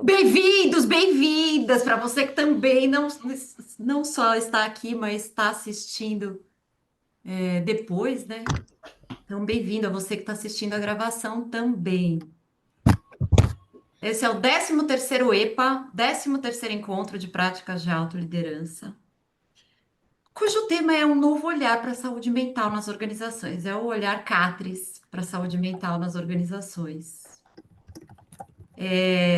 Bem-vindos, bem-vindas para você que também não só está aqui, mas está assistindo depois, né? Então, bem-vindo a você que está assistindo a gravação também. Esse é o 13º EPA, 13º Encontro de Práticas de Autoliderança, cujo tema é um novo olhar para a saúde mental nas organizações. É o olhar CATRES para a saúde mental nas organizações.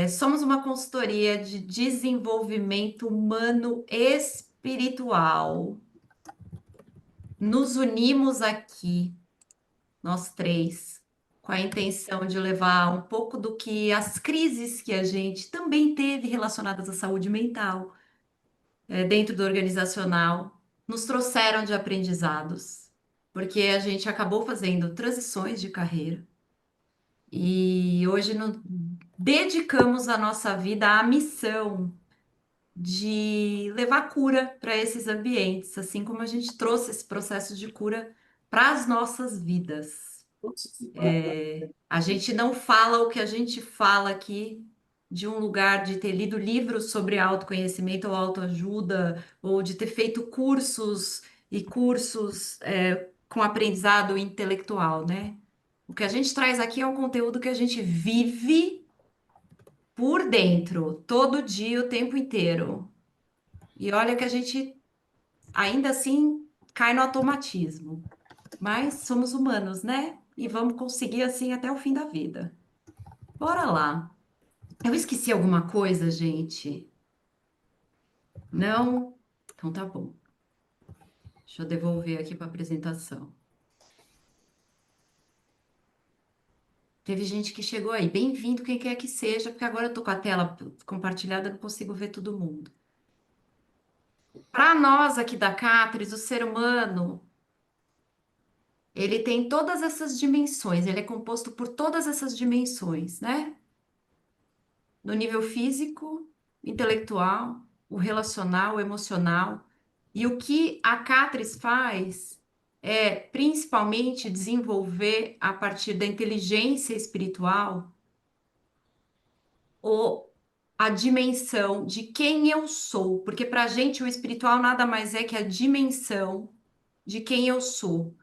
Somos uma consultoria de desenvolvimento humano espiritual. Nos unimos aqui, nós três, com a intenção de levar um pouco do que as crises que a gente também teve relacionadas à saúde mental, dentro do organizacional, nos trouxeram de aprendizados, porque a gente acabou fazendo transições de carreira e hoje dedicamos a nossa vida à missão de levar cura para esses ambientes, assim como a gente trouxe esse processo de cura para as nossas vidas. A gente não fala o que a gente fala aqui de um lugar de ter lido livros sobre autoconhecimento ou autoajuda, ou de ter feito cursos e cursos com aprendizado intelectual, né? O que a gente traz aqui é um conteúdo que a gente vive por dentro, todo dia, o tempo inteiro. E olha que a gente ainda assim cai no automatismo. Mas somos humanos, né? E vamos conseguir assim até o fim da vida. Bora lá. Eu esqueci alguma coisa, gente? Não? Então tá bom. Deixa eu devolver aqui para a apresentação. Teve gente que chegou aí. Bem-vindo, quem quer que seja, porque agora eu tô com a tela compartilhada, não consigo ver todo mundo. Para nós aqui da Catres, o ser humano, ele tem todas essas dimensões, ele é composto por todas essas dimensões, né? No nível físico, intelectual, o relacional, o emocional. E o que a Catres faz é principalmente desenvolver a partir da inteligência espiritual o, a dimensão de quem eu sou, porque para a gente o espiritual nada mais é que a dimensão de quem eu sou.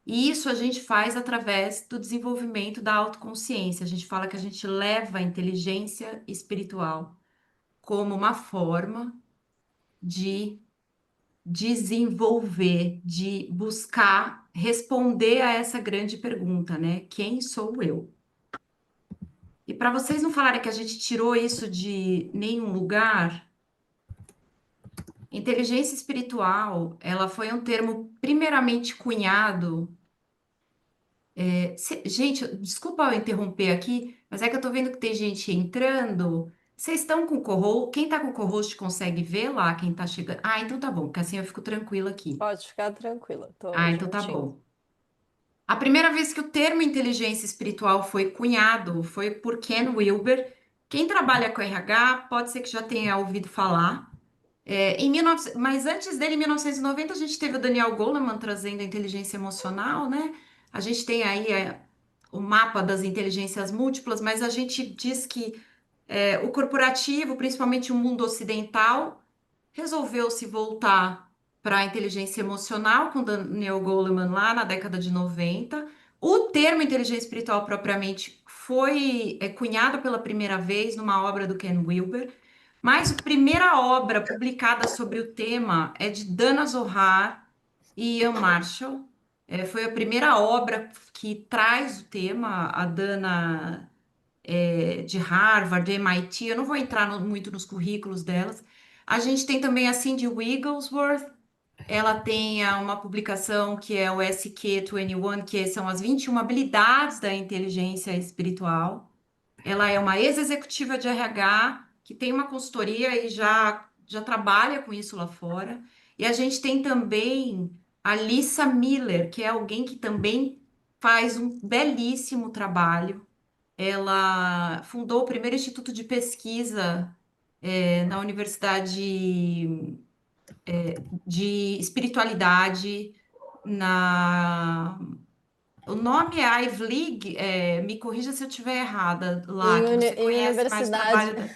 E isso a gente faz através do desenvolvimento da autoconsciência. A gente fala que a gente leva a inteligência espiritual como uma forma de desenvolver, de buscar responder a essa grande pergunta, né? Quem sou eu? E para vocês não falarem que a gente tirou isso de nenhum lugar, inteligência espiritual, ela foi um termo primeiramente cunhado. Gente, desculpa eu interromper aqui, mas é que eu tô vendo que tem gente entrando. Vocês estão com co-host? Quem tá com co-host consegue ver lá quem tá chegando? Ah, então tá bom, porque assim eu fico tranquila aqui. Pode ficar tranquila, tô Ah, então tá juntinho. bom. A primeira vez que o termo inteligência espiritual foi cunhado foi por Ken Wilber. Quem trabalha com RH pode ser que já tenha ouvido falar. Mas antes dele, em 1990, a gente teve o Daniel Goleman trazendo a inteligência emocional, né? A gente tem aí o mapa das inteligências múltiplas, mas a gente diz que o corporativo, principalmente o mundo ocidental, resolveu se voltar para a inteligência emocional com Daniel Goleman lá na década de 90. O termo inteligência espiritual propriamente foi cunhado pela primeira vez numa obra do Ken Wilber, mas a primeira obra publicada sobre o tema é de Dana Zohar e Ian Marshall. Foi a primeira obra que traz o tema, a Dana de Harvard, de MIT, eu não vou entrar muito nos currículos delas. A gente tem também a Cindy Wigglesworth, ela tem uma publicação que é o SQ21, que são as 21 habilidades da inteligência espiritual. Ela é uma ex-executiva de RH que tem uma consultoria e já trabalha com isso lá fora. E a gente tem também a Lisa Miller, que é alguém que também faz um belíssimo trabalho. Ela fundou o primeiro instituto de pesquisa na Universidade de Espiritualidade na o nome é Ivy League, me corrija se eu estiver errada lá, que você Em conhece mais o universidade, trabalho dela.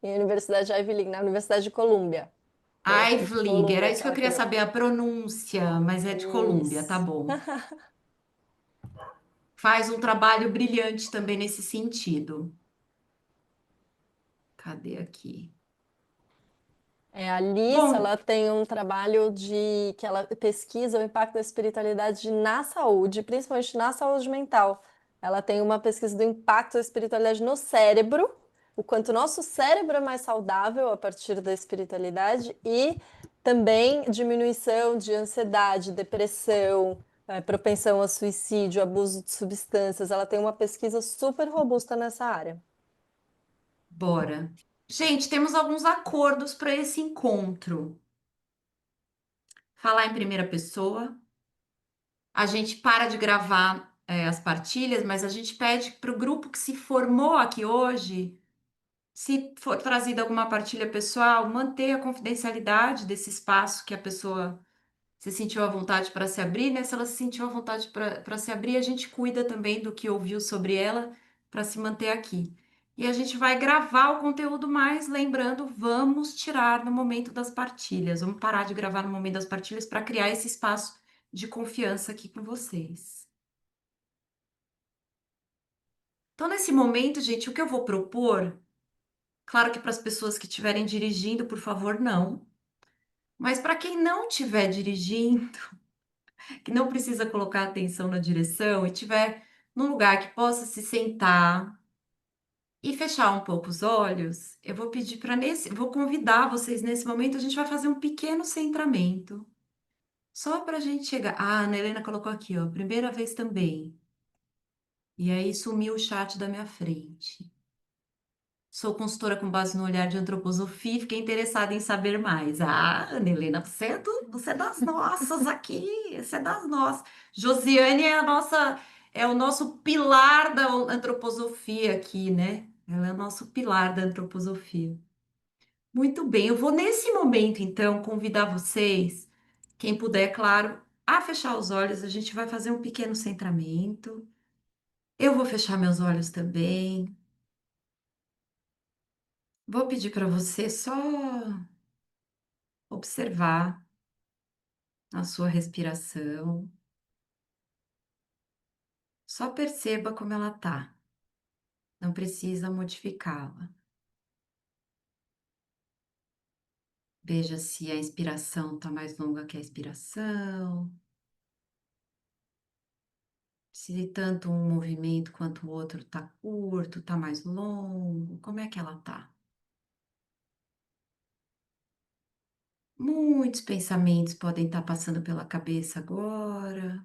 em Universidade Ivy League, na Universidade de Colômbia. Perto de Ivy League, era Colômbia, isso que eu aquela queria que... saber, a pronúncia, mas é de Colômbia, tá Isso. bom. Faz um trabalho brilhante também nesse sentido. Cadê aqui? É, a Alice, Bom, ela tem um trabalho de que ela pesquisa o impacto da espiritualidade na saúde, principalmente na saúde mental. Ela tem uma pesquisa do impacto da espiritualidade no cérebro, o quanto o nosso cérebro é mais saudável a partir da espiritualidade e também diminuição de ansiedade, depressão, propensão a suicídio, abuso de substâncias. Ela tem uma pesquisa super robusta nessa área. bora. Gente, temos alguns acordos para esse encontro. Falar em primeira pessoa. A gente para de gravar, as partilhas, mas a gente pede para o grupo que se formou aqui hoje, se for trazida alguma partilha pessoal, manter a confidencialidade desse espaço que a pessoa se sentiu à vontade para se abrir, né? Se ela se sentiu à vontade para se abrir, a gente cuida também do que ouviu sobre ela para se manter aqui. E a gente vai gravar o conteúdo mais, lembrando, vamos tirar no momento das partilhas. Vamos parar de gravar no momento das partilhas para criar esse espaço de confiança aqui com vocês. Então, nesse momento, gente, o que eu vou propor, claro que para as pessoas que estiverem dirigindo, por favor, não. Mas para quem não estiver dirigindo, que não precisa colocar atenção na direção e tiver num lugar que possa se sentar e fechar um pouco os olhos, eu vou pedir para vou convidar vocês nesse momento, a gente vai fazer um pequeno centramento, só para a gente chegar. Ah, a Ana Helena colocou aqui, ó, primeira vez também. E aí sumiu o chat da minha frente. Sou consultora com base no olhar de antroposofia e fiquei interessada em saber mais. Ah, Ana Helena, você é das nossas aqui, você é das nossas. Josiane é a nossa, é o nosso pilar da antroposofia aqui, né? Ela é o nosso pilar da antroposofia. Muito bem, eu vou nesse momento, então, convidar vocês, quem puder, claro, a fechar os olhos. A gente vai fazer um pequeno centramento. Eu vou fechar meus olhos também. Vou pedir para você só observar a sua respiração. Só perceba como ela tá. Não precisa modificá-la. Veja se a inspiração está mais longa que a expiração. Se tanto um movimento quanto o outro está curto, está mais longo. Como é que ela tá? Muitos pensamentos podem estar passando pela cabeça agora.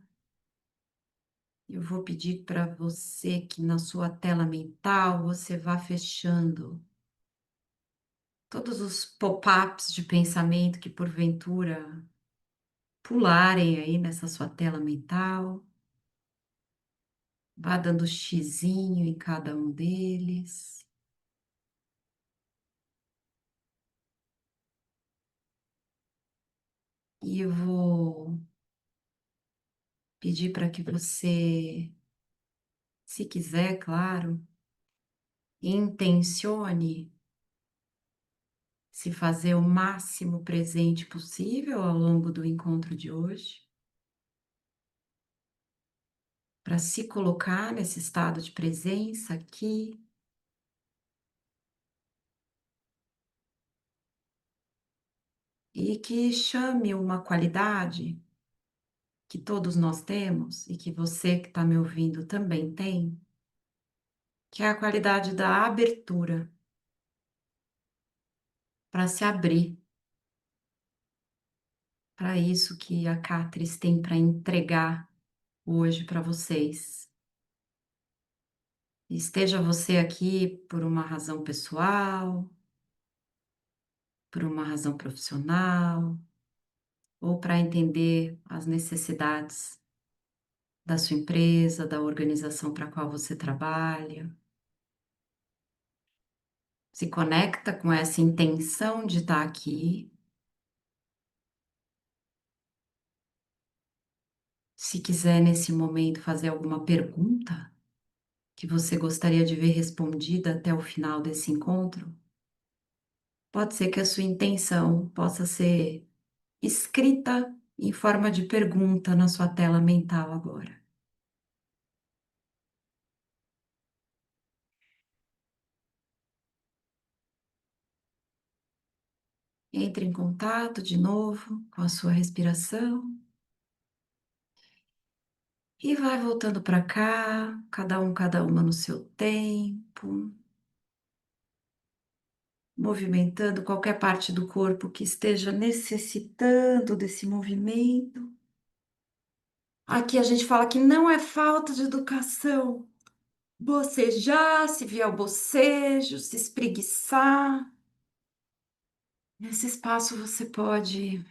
Eu vou pedir para você que na sua tela mental você vá fechando todos os pop-ups de pensamento que porventura pularem aí nessa sua tela mental. Vá dando xizinho em cada um deles. E eu vou pedir para que você, se quiser, claro, intencione se fazer o máximo presente possível ao longo do encontro de hoje, para se colocar nesse estado de presença aqui e que chame uma qualidade que todos nós temos e que você que está me ouvindo também tem, que é a qualidade da abertura para se abrir para isso que a Catrice tem para entregar hoje para vocês. Esteja você aqui por uma razão pessoal, por uma razão profissional, ou para entender as necessidades da sua empresa, da organização para a qual você trabalha. Se conecta com essa intenção de estar aqui. Se quiser, nesse momento, fazer alguma pergunta que você gostaria de ver respondida até o final desse encontro, Pode ser que a sua intenção possa ser escrita em forma de pergunta na sua tela mental agora. Entre em contato de novo com a sua respiração e vai voltando para cá, cada uma no seu tempo, movimentando qualquer parte do corpo que esteja necessitando desse movimento. Aqui a gente fala que não é falta de educação. Bocejar, se vier o bocejo, se espreguiçar. Nesse espaço você pode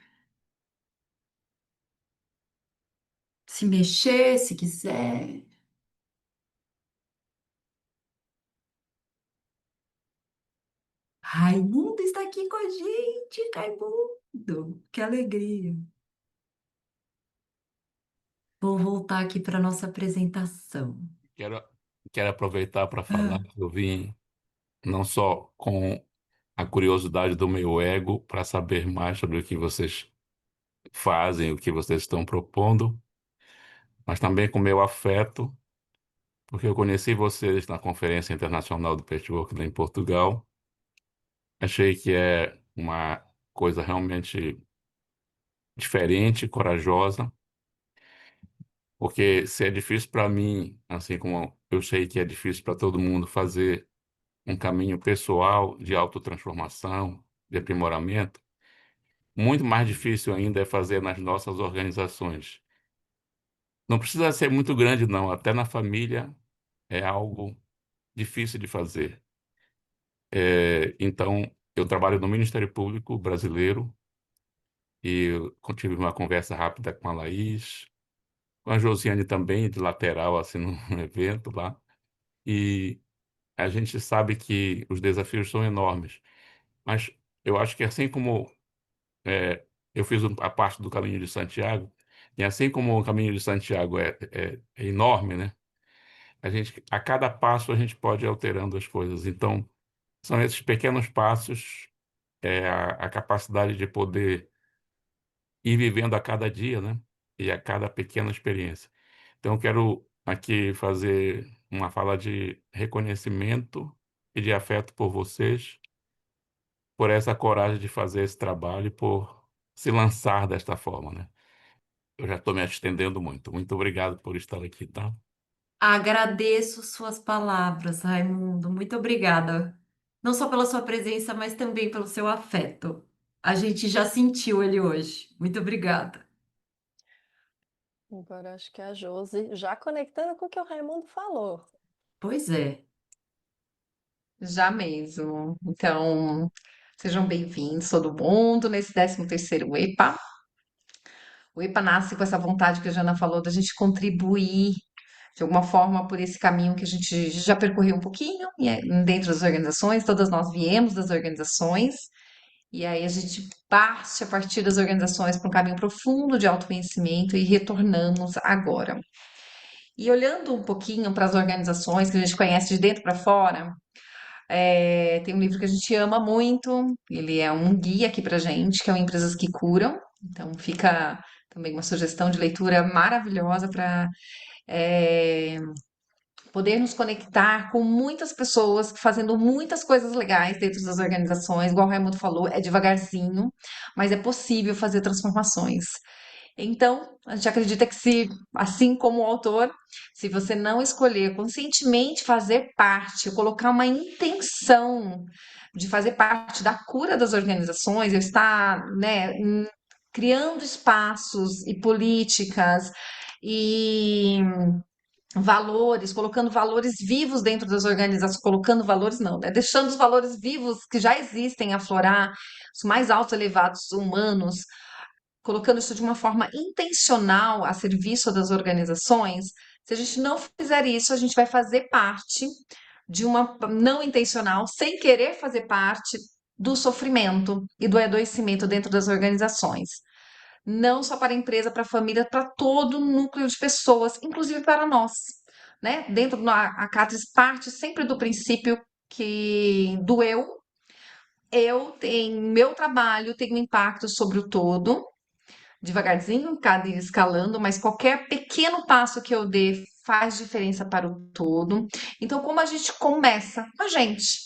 se mexer se quiser. Raimundo está aqui com a gente, Raimundo. Que alegria. Vou voltar aqui para nossa apresentação. Quero, quero aproveitar para falar Ah, que eu vim não só com a curiosidade do meu ego para saber mais sobre o que vocês fazem, o que vocês estão propondo, mas também com o meu afeto, porque eu conheci vocês na Conferência Internacional do Patchwork lá em Portugal. Achei que é uma coisa realmente diferente, corajosa, porque se é difícil para mim, assim como eu sei que é difícil para todo mundo fazer um caminho pessoal de autotransformação, de aprimoramento, muito mais difícil ainda é fazer nas nossas organizações. Não precisa ser muito grande, não. Até na família é algo difícil de fazer. Então, eu trabalho no Ministério Público brasileiro e eu tive uma conversa rápida com a Laís, com a Josiane também, de lateral, assim, num evento lá. E a gente sabe que os desafios são enormes. Mas eu acho que assim como eu fiz a parte do Caminho de Santiago, e assim como o Caminho de Santiago é enorme, né? A cada passo a gente pode ir alterando as coisas. Então, são esses pequenos passos, a capacidade de poder ir vivendo a cada dia, né? E a cada pequena experiência. Então, eu quero aqui fazer uma fala de reconhecimento e de afeto por vocês, por essa coragem de fazer esse trabalho e por se lançar desta forma, né? Eu já estou me estendendo muito. Muito obrigado por estar aqui, tá? agradeço suas palavras, Raimundo. Muito obrigada. Não só pela sua presença, mas também pelo seu afeto. A gente já sentiu ele hoje. Muito obrigada. Agora acho que a Josi, já conectando com o que o Raimundo falou. Pois é. Já mesmo. Então, sejam bem-vindos todo mundo nesse 13º EPA. O EPA nasce com essa vontade que a Jana falou da gente contribuir de alguma forma por esse caminho que a gente já percorreu um pouquinho e dentro das organizações, todas nós viemos das organizações, e aí a gente parte a partir das organizações para um caminho profundo de autoconhecimento e retornamos agora. E olhando um pouquinho para as organizações que a gente conhece de dentro para fora, tem um livro que a gente ama muito, ele é um guia aqui pra gente, que é o Empresas que Curam. Então fica também uma sugestão de leitura maravilhosa para poder nos conectar com muitas pessoas fazendo muitas coisas legais dentro das organizações. Igual o Raimundo falou, é devagarzinho, mas é possível fazer transformações. Então, a gente acredita que se, assim como o autor, se você não escolher conscientemente fazer parte, colocar uma intenção de fazer parte da cura das organizações, eu estar, né, criando espaços e políticas e valores, colocando valores vivos dentro das organizações, colocando valores não, né? Deixando os valores vivos que já existem aflorar, os mais altos elevados humanos, colocando isso de uma forma intencional a serviço das organizações, se a gente não fizer isso, a gente vai fazer parte de uma não intencional, sem querer fazer parte do sofrimento e do adoecimento dentro das organizações. Não só para a empresa, para a família, para todo o núcleo de pessoas, inclusive para nós, né? Dentro da a Catris parte sempre do princípio que do eu meu trabalho tem um impacto sobre o todo, devagarzinho, cada dia escalando, mas qualquer pequeno passo que eu dê faz diferença para o todo. Então, como a gente começa com a gente?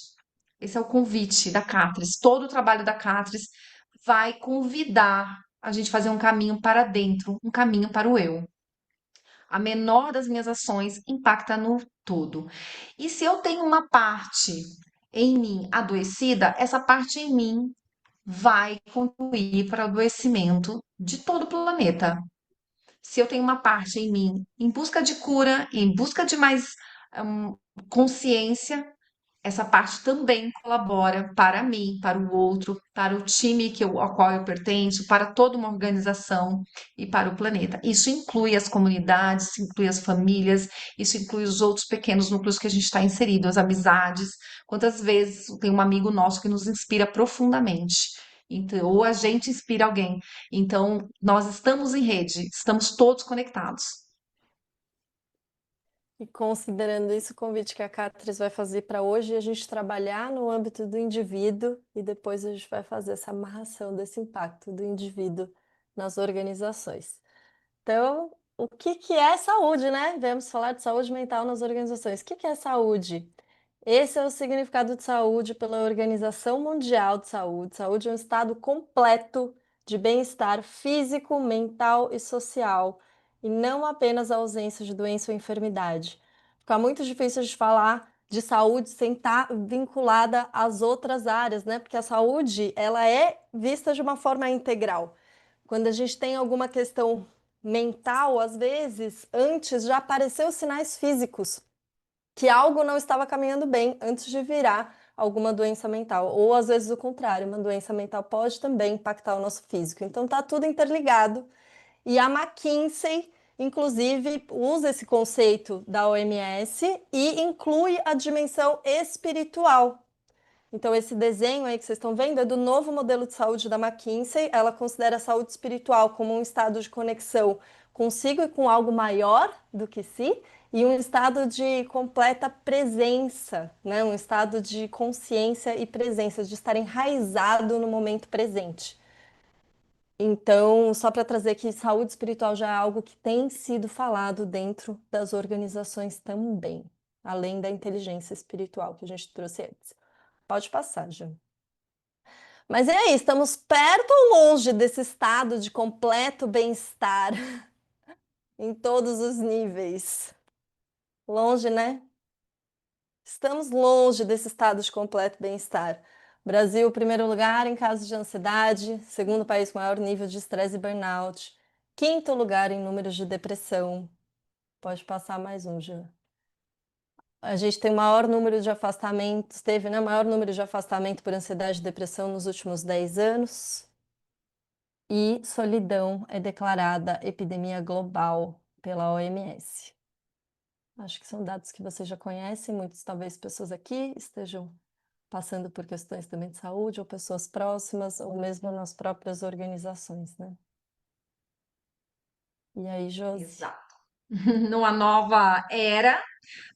Esse é o convite da Catris. Todo o trabalho da Catris vai convidar a gente a fazer um caminho para dentro, um caminho para o eu. A menor das minhas ações impacta no todo. E se eu tenho uma parte em mim adoecida, essa parte em mim vai contribuir para o adoecimento de todo o planeta. Se eu tenho uma parte em mim em busca de cura, em busca de mais hum, consciência, essa parte também colabora para mim, para o outro, para o time ao qual eu pertenço, para toda uma organização e para o planeta. Isso inclui as comunidades, isso inclui as famílias, isso inclui os outros pequenos núcleos que a gente está inserido, as amizades. Quantas vezes tem um amigo nosso que nos inspira profundamente? Então, ou a gente inspira alguém. Então, nós estamos em rede, estamos todos conectados. E considerando isso, o convite que a Catris vai fazer para hoje é a gente trabalhar no âmbito do indivíduo e depois a gente vai fazer essa amarração desse impacto do indivíduo nas organizações. Então, o que que é saúde, né? Vamos falar de saúde mental nas organizações. O que que é saúde? Esse é o significado de saúde pela Organização Mundial de Saúde. Saúde é um estado completo de bem-estar físico, mental e social, e não apenas a ausência de doença ou enfermidade. Fica muito difícil de falar de saúde sem estar vinculada às outras áreas, né? Porque a saúde, ela é vista de uma forma integral. Quando a gente tem alguma questão mental, às vezes, antes já apareceu os sinais físicos que algo não estava caminhando bem antes de virar alguma doença mental. Ou às vezes o contrário, uma doença mental pode também impactar o nosso físico. Então tá tudo interligado. E a McKinsey, inclusive, usa esse conceito da OMS e inclui a dimensão espiritual. Então, esse desenho aí que vocês estão vendo é do novo modelo de saúde da McKinsey. Ela considera a saúde espiritual como um estado de conexão consigo e com algo maior do que si, e um estado de completa presença, né? Um estado de consciência e presença, de estar enraizado no momento presente. Então, só para trazer que saúde espiritual já é algo que tem sido falado dentro das organizações também, além da inteligência espiritual que a gente trouxe antes. Pode passar, Ju. Mas e aí, estamos perto ou longe desse estado de completo bem-estar em todos os níveis? Longe, né? Estamos longe desse estado de completo bem-estar. Brasil, primeiro lugar em casos de ansiedade, segundo país com maior nível de estresse e burnout, quinto lugar em números de depressão. Pode passar mais um, Ju. A gente tem o maior número de afastamentos, teve, né, o maior número de afastamento por ansiedade e depressão nos últimos 10 anos. E solidão é declarada epidemia global pela OMS. Acho que são dados que você já conhece, muitos talvez pessoas aqui estejam passando por questões também de saúde, ou pessoas próximas, ou mesmo nas próprias organizações, né? E aí, Josi? Exato. Numa nova era,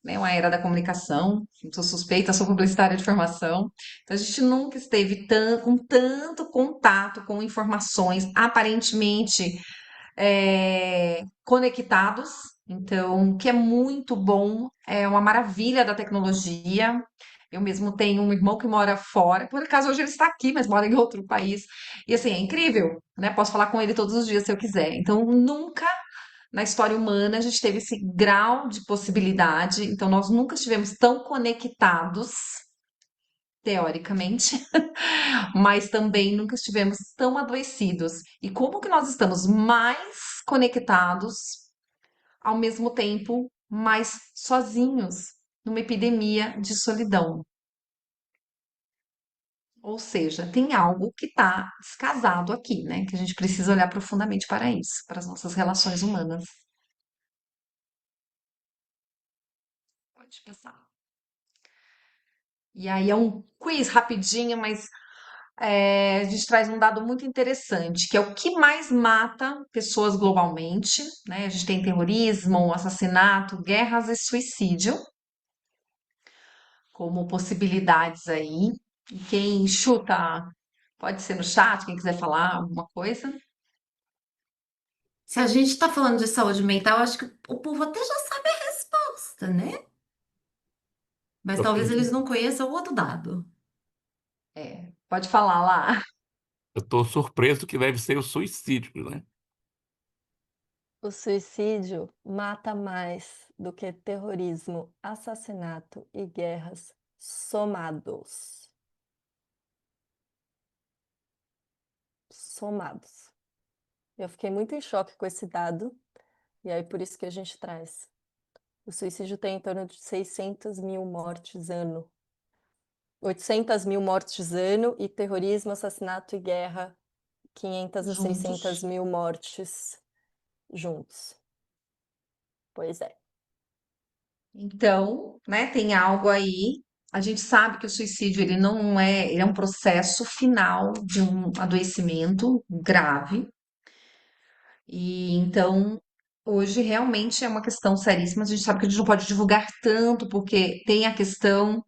né, uma era da comunicação, sou suspeita, sou publicitária de formação, então a gente nunca esteve com tanto contato com informações aparentemente conectados, então, o que é muito bom, é uma maravilha da tecnologia. Eu mesmo tenho um irmão que mora fora, por acaso hoje ele está aqui, mas mora em outro país, e assim, é incrível, né? Posso falar com ele todos os dias se eu quiser. Então, nunca na história humana a gente teve esse grau de possibilidade, então nós nunca estivemos tão conectados, teoricamente, mas também nunca estivemos tão adoecidos. E como que nós estamos mais conectados, ao mesmo tempo mais sozinhos, numa epidemia de solidão? Ou seja, tem algo que está descasado aqui, né? Que a gente precisa olhar profundamente para isso, para as nossas relações humanas. Pode pensar. E aí é um quiz rapidinho, mas a gente traz um dado muito interessante, que é o que mais mata pessoas globalmente, né? A gente tem terrorismo, assassinato, guerras e suicídio como possibilidades aí. E quem chuta, pode ser no chat, quem quiser falar alguma coisa. Se a gente está falando de saúde mental, acho que o povo até já sabe a resposta, né? Mas Eu talvez tô, eles não conheçam o outro dado. É, pode falar lá. eu tô surpreso que deve ser o suicídio, né? O suicídio mata mais do que terrorismo, assassinato e guerras somados. Somados. Eu fiquei muito em choque com esse dado, e aí por isso que a gente traz. O suicídio tem em torno de 600 mil mortes ano. 800 mil mortes ano, e terrorismo, assassinato e guerra, 500 a 600 Juntos. mil mortes juntos. Pois é. Então, né, tem algo aí. A gente sabe que o suicídio ele não é, ele é um processo final de um adoecimento grave. E então, hoje realmente é uma questão seríssima. A gente sabe que a gente não pode divulgar tanto, porque tem a questão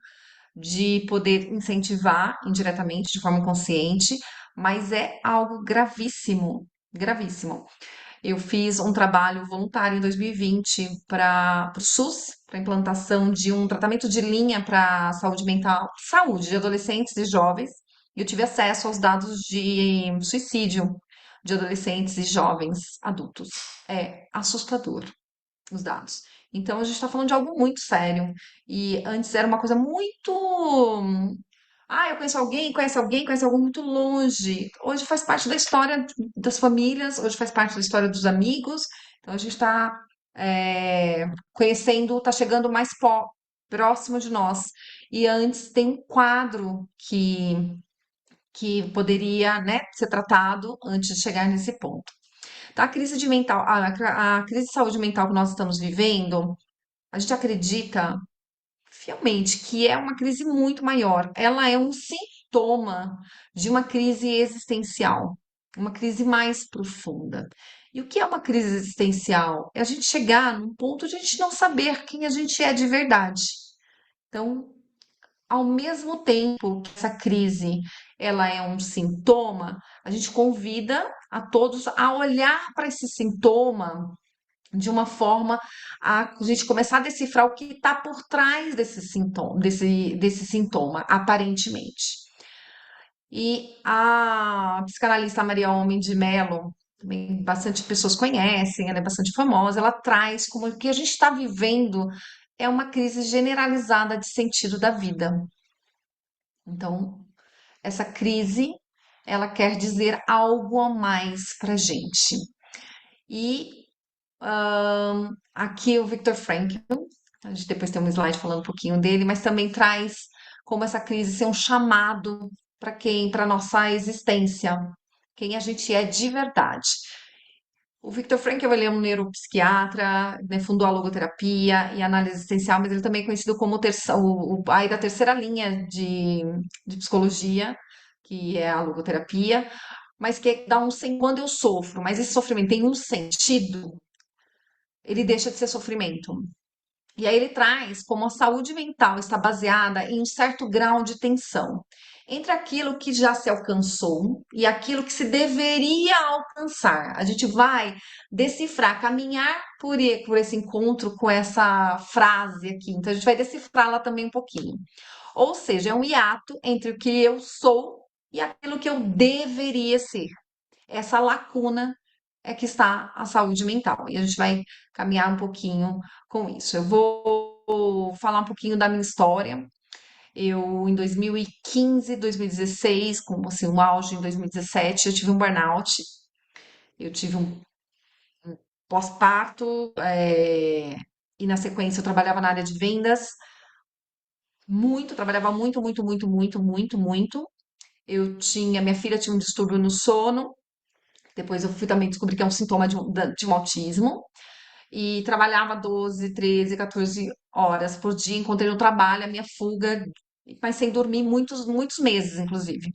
de poder incentivar indiretamente, de forma consciente, mas é algo gravíssimo, gravíssimo. Eu fiz um trabalho voluntário em 2020 para o SUS, para implantação de um tratamento de linha para saúde mental, saúde de adolescentes e jovens. E eu tive acesso aos dados de suicídio de adolescentes e jovens adultos. É assustador os dados. Então a gente está falando de algo muito sério. E antes era uma coisa muito. Ah, eu conheço alguém, conhece alguém, conhece alguém muito longe. Hoje faz parte da história das famílias, hoje faz parte da história dos amigos. Então a gente está conhecendo, está chegando mais próximo de nós. E antes tem um quadro que poderia, né, ser tratado antes de chegar nesse ponto. Tá? A crise de mental, a crise de saúde mental que nós estamos vivendo, a gente acredita fielmente que é uma crise muito maior. Ela é um sintoma de uma crise existencial, uma crise mais profunda. E o que é uma crise existencial? É a gente chegar num ponto de a gente não saber quem a gente é de verdade. Então, ao mesmo tempo que essa crise ela é um sintoma, a gente convida a todos a olhar para esse sintoma de uma forma a gente começar a decifrar o que está por trás desse sintoma, desse sintoma, aparentemente. E a psicanalista Maria Homem de Mello, também bastante pessoas conhecem, ela é bastante famosa, ela traz como o que a gente está vivendo é uma crise generalizada de sentido da vida. Então, essa crise, ela quer dizer algo a mais para gente. E aqui o Viktor Frankl, a gente depois tem um slide falando um pouquinho dele, mas também traz como essa crise ser um chamado para quem, para nossa existência, quem a gente é de verdade. O Viktor Frankl, ele é um neuropsiquiatra, né, fundou a logoterapia e a análise existencial, mas ele também é conhecido como o pai da terceira linha de psicologia, que é a logoterapia, mas que dá quando eu sofro, mas esse sofrimento tem um sentido, ele deixa de ser sofrimento. E aí ele traz como a saúde mental está baseada em um certo grau de tensão entre aquilo que já se alcançou e aquilo que se deveria alcançar. A gente vai decifrar, caminhar por esse encontro com essa frase aqui. Então a gente vai decifrá-la também um pouquinho. Ou seja, é um hiato entre o que eu sou e aquilo que eu deveria ser. Essa lacuna é que está a saúde mental. E a gente vai caminhar um pouquinho com isso. Eu vou falar um pouquinho da minha história. Eu, em 2015, 2016, com assim, um auge em 2017, eu tive um burnout. Eu tive um pós-parto, e na sequência eu trabalhava na área de vendas. Trabalhava muito, muito, muito, muito, muito, muito. Minha filha tinha um distúrbio no sono. Depois eu fui também descobrir que é um sintoma de um autismo. E trabalhava 12, 13, 14 horas por dia. Encontrei no trabalho a minha fuga, mas sem dormir muitos, muitos meses, inclusive.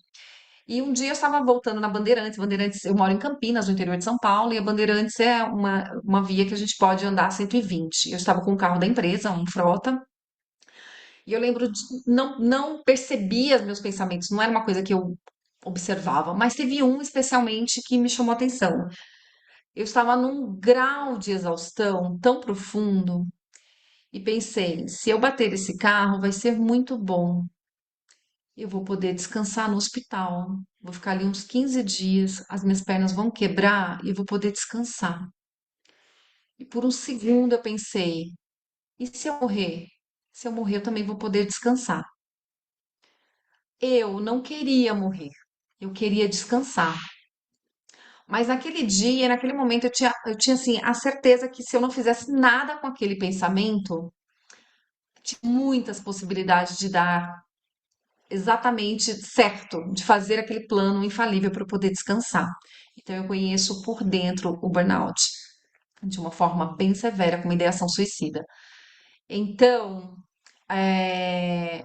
E um dia eu estava voltando na Bandeirantes. Bandeirantes, eu moro em Campinas, no interior de São Paulo, e a Bandeirantes é uma via que a gente pode andar 120. Eu estava com o carro da empresa, um frota, E eu lembro de não percebia os meus pensamentos, não era uma coisa que eu observava, mas teve um especialmente que me chamou a atenção. Eu estava num grau de exaustão tão profundo e pensei, se eu bater esse carro vai ser muito bom. Eu vou poder descansar no hospital. Vou ficar ali uns 15 dias, as minhas pernas vão quebrar e eu vou poder descansar. E por um segundo eu pensei, e se eu morrer? Se eu morrer, eu também vou poder descansar. Eu não queria morrer. Eu queria descansar. Mas naquele dia, naquele momento, eu tinha assim, a certeza que se eu não fizesse nada com aquele pensamento, tinha muitas possibilidades de dar exatamente certo, de fazer aquele plano infalível para eu poder descansar. Então, eu conheço por dentro o burnout, de uma forma bem severa, com uma ideação suicida. Então, é,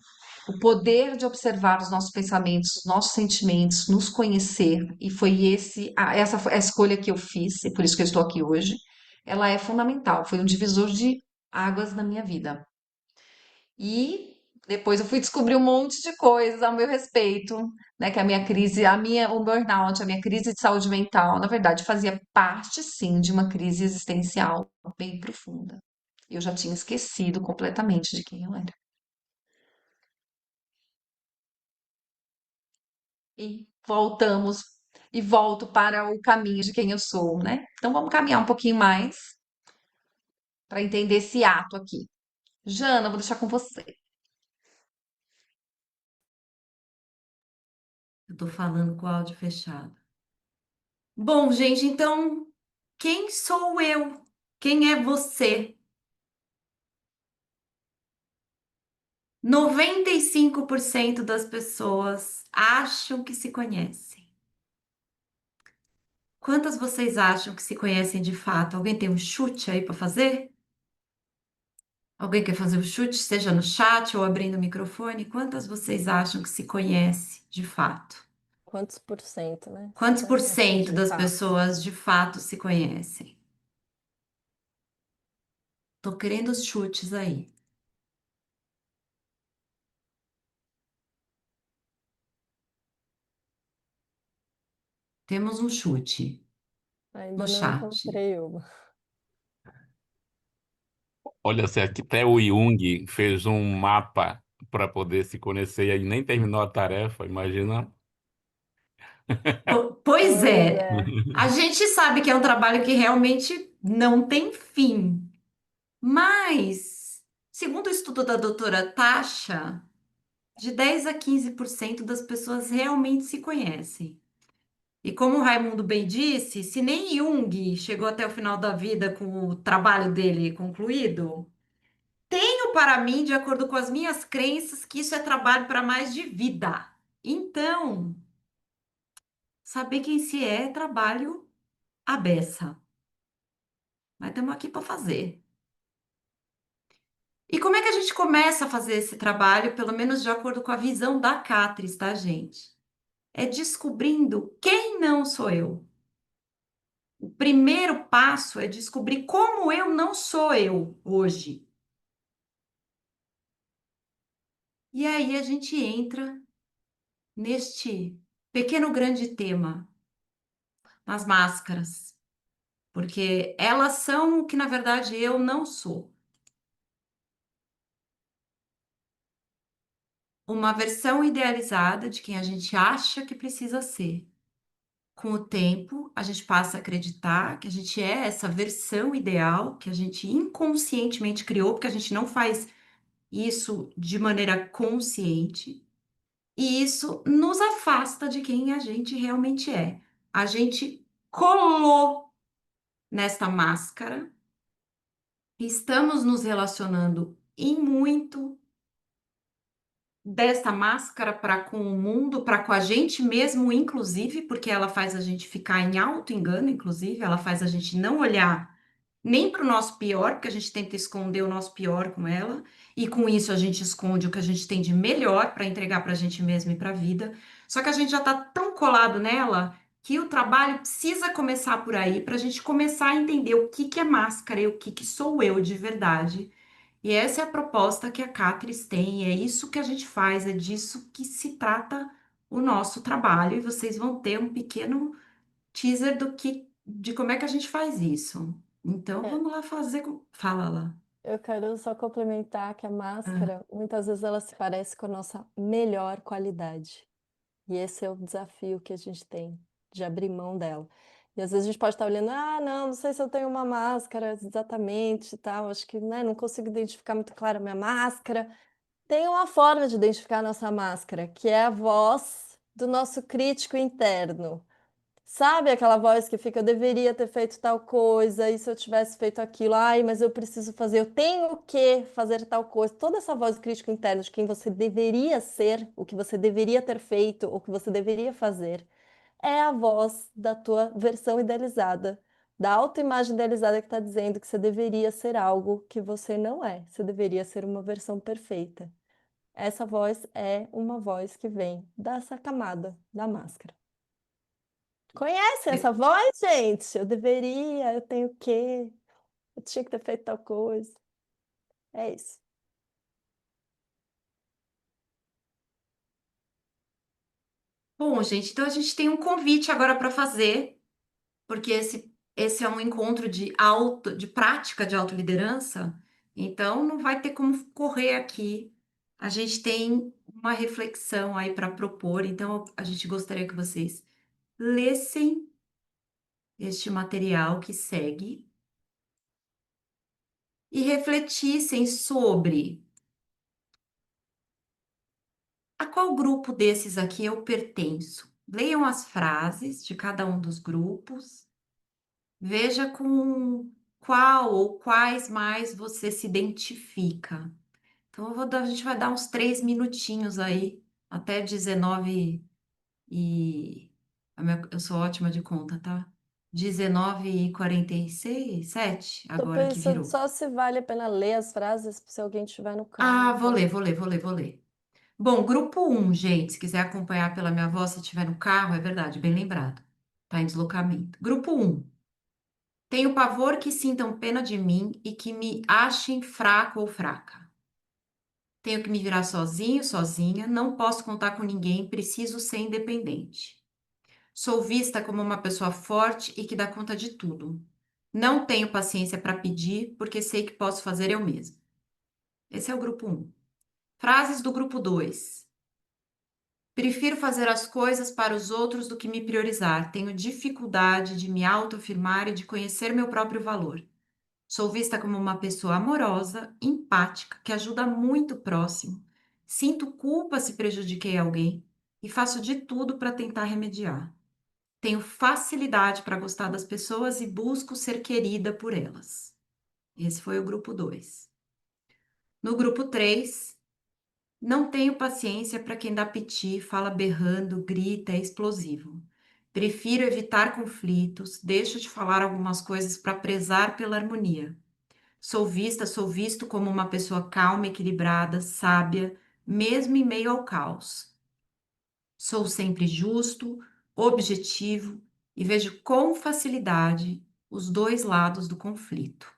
o poder de observar os nossos pensamentos, os nossos sentimentos, nos conhecer, e foi essa foi a escolha que eu fiz, e por isso que eu estou aqui hoje, ela é fundamental, foi um divisor de águas na minha vida. E depois eu fui descobrir um monte de coisas ao meu respeito, né, que a minha crise, o burnout, a minha crise de saúde mental, na verdade, fazia parte, sim, de uma crise existencial bem profunda. Eu já tinha esquecido completamente de quem eu era. E voltamos e volto para o caminho de quem eu sou, né? Então vamos caminhar um pouquinho mais para entender esse ato aqui. Jana, vou deixar com você. Eu tô falando com o áudio fechado. Bom, gente, então, quem sou eu? Quem é você? 95% das pessoas acham que se conhecem. Quantas vocês acham que se conhecem de fato? Alguém tem um chute aí para fazer? Alguém quer fazer o chute, seja no chat ou abrindo o microfone? Quantas vocês acham que se conhece de fato? Quantos por cento, né? Se Quantos por conhece cento de das fato. pessoas de fato se conhecem? Tô querendo os chutes aí. Temos um chute no Ainda não chat. encontrei uma. Olha, se aqui até o Jung fez um mapa para poder se conhecer e aí nem terminou a tarefa, imagina. Pois Pois é, é. a gente sabe que é um trabalho que realmente não tem fim, mas, segundo o estudo da doutora Tasha, de 10 a 15% das pessoas realmente se conhecem. E como o Raimundo bem disse, se nem Jung chegou até o final da vida com o trabalho dele concluído, tenho para mim, de acordo com as minhas crenças, que isso é trabalho para mais de vida. Então, saber quem se é trabalho à beça. Mas estamos aqui para fazer. E como é que a gente começa a fazer esse trabalho, pelo menos de acordo com a visão da Catris, tá, gente? É descobrindo quem não sou eu. O primeiro passo é descobrir como eu não sou eu hoje. E aí a gente entra neste pequeno grande tema, nas máscaras, porque elas são o que na verdade eu não sou. Uma versão idealizada de quem a gente acha que precisa ser. Com o tempo, a gente passa a acreditar que a gente é essa versão ideal que a gente inconscientemente criou, porque a gente não faz isso de maneira consciente. E isso nos afasta de quem a gente realmente é. A gente colou nesta máscara, estamos nos relacionando em muito desta máscara para com o mundo, para com a gente mesmo, inclusive, porque ela faz a gente ficar em auto-engano, inclusive, ela faz a gente não olhar nem para o nosso pior, porque a gente tenta esconder o nosso pior com ela, e com isso a gente esconde o que a gente tem de melhor para entregar para a gente mesmo e para a vida. Só que a gente já está tão colado nela que o trabalho precisa começar por aí, para a gente começar a entender o que que é máscara e o que que sou eu de verdade E essa é a proposta que a Catrice tem, é isso que a gente faz, é disso que se trata o nosso trabalho, e vocês vão ter um pequeno teaser de como é que a gente faz isso. Então, É, vamos lá fazer. Fala lá. eu quero só complementar que a Ah, máscara, muitas vezes ela se parece com a nossa melhor qualidade. E esse é o desafio que a gente tem, de abrir mão dela. E às vezes a gente pode estar olhando, ah, não, não sei se eu tenho uma máscara exatamente e tal, acho que, né, não consigo identificar muito claro a minha máscara. Tem uma forma de identificar a nossa máscara, que é a voz do nosso crítico interno. Sabe aquela voz que fica, eu deveria ter feito tal coisa, e se eu tivesse feito aquilo, ai, mas eu preciso fazer, eu tenho que fazer tal coisa. Toda essa voz crítica interna de quem você deveria ser, o que você deveria ter feito, o que você deveria fazer, é a voz da tua versão idealizada, da autoimagem idealizada que está dizendo que você deveria ser algo que você não é. Você deveria ser uma versão perfeita. Essa voz é uma voz que vem dessa camada da máscara. Conhecem essa é- voz, gente? Eu deveria, eu tenho que, eu tinha que ter feito tal coisa. É isso. Bom, gente, então a gente tem um convite agora para fazer, porque esse é um encontro de prática de autoliderança, então não vai ter como correr aqui. A gente tem uma reflexão aí para propor, então a gente gostaria que vocês lessem este material que segue e refletissem sobre a qual grupo desses aqui eu pertenço. Leiam as frases de cada um dos grupos, veja com qual ou quais mais você se identifica. Então, a gente vai dar uns 3 minutinhos aí, até 19 e... Eu sou ótima de conta, tá? 19h46, 7, Tô agora que pensando virou. só se vale a pena ler as frases se alguém estiver no Ah, vou carro. ler, vou ler, vou ler, vou ler. Bom, grupo um, gente, se quiser acompanhar pela minha voz, se estiver no carro, é verdade, bem lembrado. Tá em deslocamento. Grupo um, tenho pavor que sintam pena de mim e que me achem fraco ou fraca. Tenho que me virar sozinho, sozinha, não posso contar com ninguém, preciso ser independente. Sou vista como uma pessoa forte e que dá conta de tudo. Não tenho paciência para pedir, porque sei que posso fazer eu mesma. Esse é o grupo um. Frases do grupo 2. Prefiro fazer as coisas para os outros do que me priorizar. Tenho dificuldade de me autoafirmar e de conhecer meu próprio valor. Sou vista como uma pessoa amorosa, empática, que ajuda muito o próximo. Sinto culpa se prejudiquei alguém e faço de tudo para tentar remediar. Tenho facilidade para gostar das pessoas e busco ser querida por elas. Esse foi o grupo 2. No grupo 3, não tenho paciência para quem dá piti, fala berrando, grita, é explosivo. Prefiro evitar conflitos, deixo de falar algumas coisas para prezar pela harmonia. Sou visto como uma pessoa calma, equilibrada, sábia, mesmo em meio ao caos. Sou sempre justo, objetivo e vejo com facilidade os dois lados do conflito.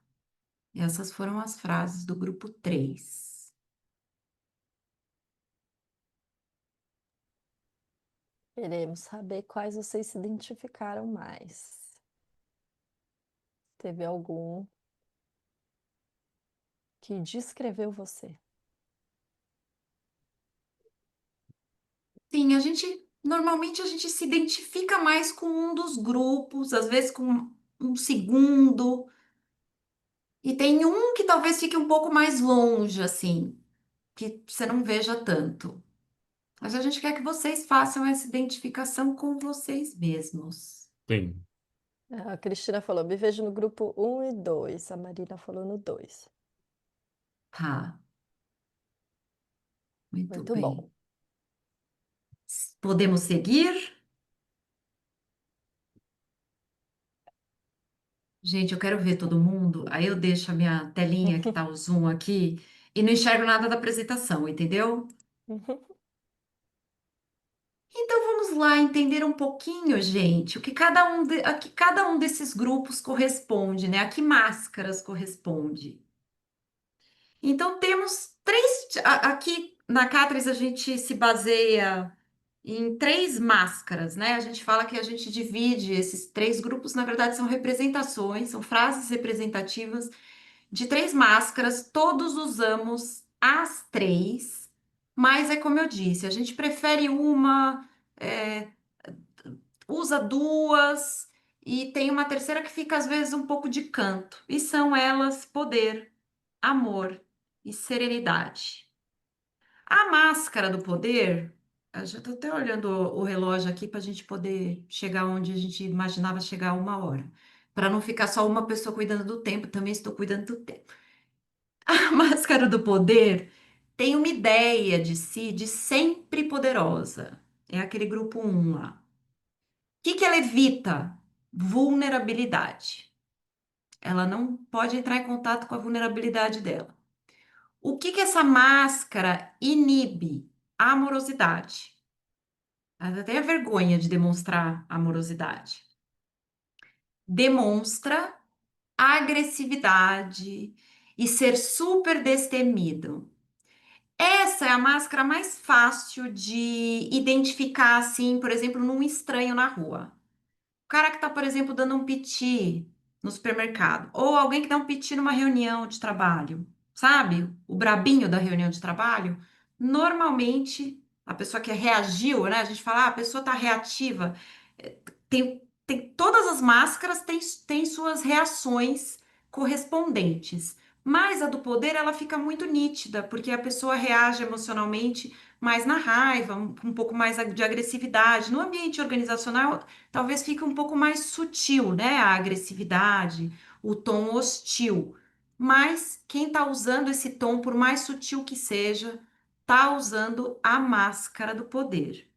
E essas foram as frases do grupo 3. Queremos saber quais vocês se identificaram mais. Teve algum que descreveu você? Sim, normalmente a gente se identifica mais com um dos grupos, às vezes com um segundo, e tem um que talvez fique um pouco mais longe, assim, que você não veja tanto. Mas a gente quer que vocês façam essa identificação com vocês mesmos. Sim, A Cristina falou, me vejo no grupo um e 2. A Marina falou no 2. Tá, muito Muito bem. bom. Podemos seguir? Gente, eu quero ver todo mundo. Aí eu deixo a minha telinha que tá o Zoom aqui e não enxergo nada da apresentação, entendeu? Então vamos lá entender um pouquinho, gente, o que a que cada um desses grupos corresponde, né? A que máscaras corresponde. Então, temos aqui na Catrice a gente se baseia em três máscaras, né? A gente fala que a gente divide esses três grupos, na verdade, são representações, são frases representativas de três máscaras. Todos usamos as três, mas é como eu disse, a gente prefere uma, é, usa duas, e tem uma terceira que fica às vezes um pouco de canto, e são elas poder, amor e serenidade. A máscara do poder, eu já estou até olhando o relógio aqui para a gente poder chegar onde a gente imaginava chegar a 1 hora. Para não ficar só uma pessoa cuidando do tempo, também estou cuidando do tempo. A máscara do poder tem uma ideia de si de sempre poderosa. É aquele grupo 1 lá. O que que ela evita? Vulnerabilidade. Ela não pode entrar em contato com a vulnerabilidade dela. O que que essa máscara inibe? Amorosidade. Ela tem a vergonha de demonstrar amorosidade. Demonstra agressividade e ser super destemido. Essa é a máscara mais fácil de identificar, assim, por exemplo, num estranho na rua. O cara que tá, por exemplo, dando um piti no supermercado, ou alguém que dá um piti numa reunião de trabalho, sabe? O brabinho da reunião de trabalho. Normalmente, a pessoa que reagiu, né? A gente fala, a pessoa tá reativa. Tem todas as máscaras têm suas reações correspondentes. Mas a do poder, ela fica muito nítida, porque a pessoa reage emocionalmente mais na raiva, um pouco mais de agressividade. No ambiente organizacional, talvez fique um pouco mais sutil, né? A agressividade, o tom hostil. Mas quem está usando esse tom, por mais sutil que seja, está usando a máscara do poder.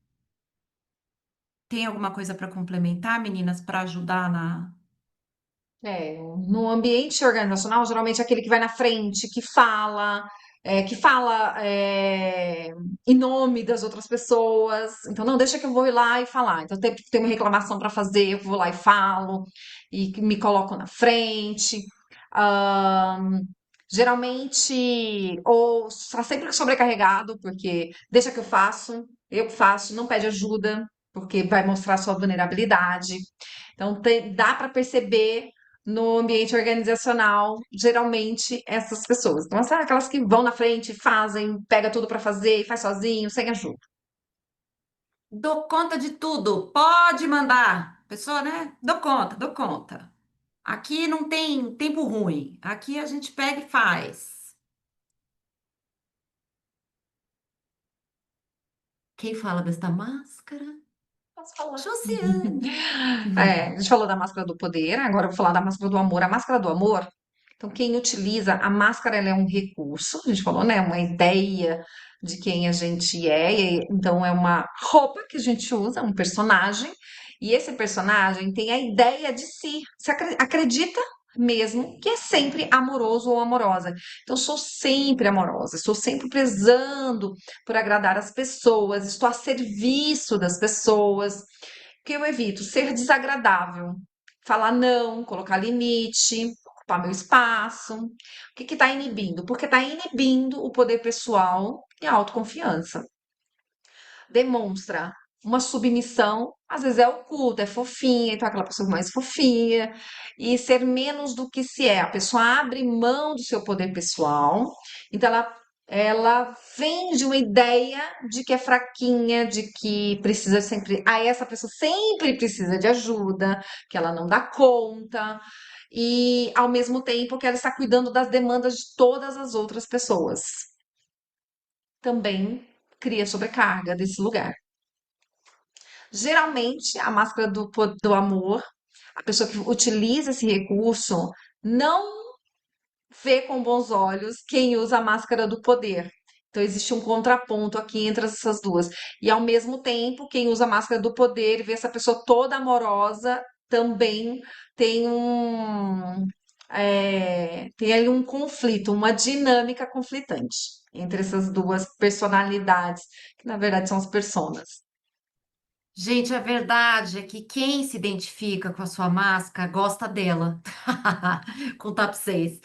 Tem alguma coisa para complementar, meninas, para ajudar na. No ambiente organizacional, geralmente é aquele que vai na frente, que fala em nome das outras pessoas. Então, não, deixa que eu vou ir lá e falar. Então, tem uma reclamação para fazer, eu vou lá e falo, e me coloco na frente. Ahn, Geralmente, ou está sempre sobrecarregado, porque deixa que eu faço, não pede ajuda, porque vai mostrar sua vulnerabilidade. Então, dá para perceber no ambiente organizacional, geralmente, essas pessoas. Então, são aquelas que vão na frente, fazem, pega tudo para fazer e faz sozinho, sem ajuda. Dou conta de tudo, pode mandar. Pessoa, né? Dou conta, dou conta. Aqui não tem tempo ruim. Aqui a gente pega e faz. Quem fala desta máscara? Posso falar. Josiane. A gente falou da máscara do poder, agora eu vou falar da máscara do amor. A máscara do amor, então quem utiliza a máscara, ela é um recurso, a gente falou, né? Uma ideia de quem a gente é, então é uma roupa que a gente usa, um personagem, e esse personagem tem a ideia de si, se acredita mesmo que é sempre amoroso ou amorosa. Então, sou sempre amorosa, estou sempre prezando por agradar as pessoas, estou a serviço das pessoas que eu evito ser desagradável, falar não, colocar limite, ocupar meu espaço. O que está inibindo? Porque está inibindo o poder pessoal e a autoconfiança. Demonstra uma submissão, às vezes é oculta, é fofinha, então é aquela pessoa mais fofinha, e ser menos do que se é. A pessoa abre mão do seu poder pessoal, então ela vende uma ideia de que é fraquinha, de que precisa sempre. Ah, essa pessoa sempre precisa de ajuda, que ela não dá conta, e ao mesmo tempo que ela está cuidando das demandas de todas as outras pessoas. Também cria sobrecarga desse lugar. Geralmente, a máscara do amor, a pessoa que utiliza esse recurso não vê com bons olhos quem usa a máscara do poder. Então, existe um contraponto aqui entre essas duas. E, ao mesmo tempo, quem usa a máscara do poder e vê essa pessoa toda amorosa também tem tem ali um conflito, uma dinâmica conflitante entre essas duas personalidades, que na verdade são as personas. Gente, a verdade é que quem se identifica com a sua máscara gosta dela. Contar pra vocês.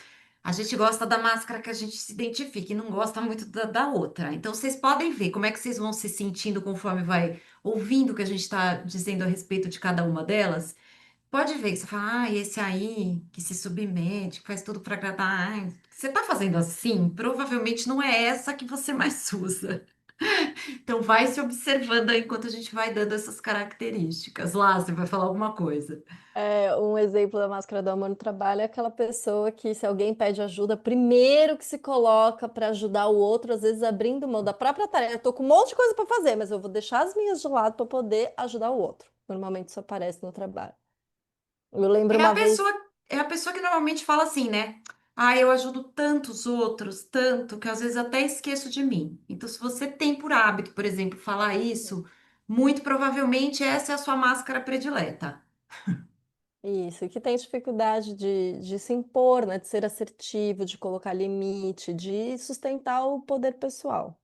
A gente gosta da máscara que a gente se identifica e não gosta muito da outra. Então, vocês podem ver como é que vocês vão se sentindo conforme vai ouvindo o que a gente está dizendo a respeito de cada uma delas. Pode ver que você fala, esse aí que se submete, que faz tudo para agradar. Ai, você tá fazendo assim? Provavelmente não é essa que você mais usa. Então, vai se observando aí enquanto a gente vai dando essas características. Lá, você vai falar alguma coisa. Um exemplo da máscara do amor no trabalho é aquela pessoa que, se alguém pede ajuda, primeiro que se coloca para ajudar o outro, às vezes abrindo mão da própria tarefa. Eu tô com um monte de coisa para fazer, mas eu vou deixar as minhas de lado para poder ajudar o outro. Normalmente isso aparece no trabalho. Eu lembro É a uma vez. pessoa, é a pessoa que normalmente fala assim, né? Eu ajudo tantos outros, tanto, que às vezes até esqueço de mim. Então, se você tem por hábito, por exemplo, falar isso, muito provavelmente essa é a sua máscara predileta. Isso, que tem dificuldade de se impor, né, de ser assertivo, de colocar limite, de sustentar o poder pessoal.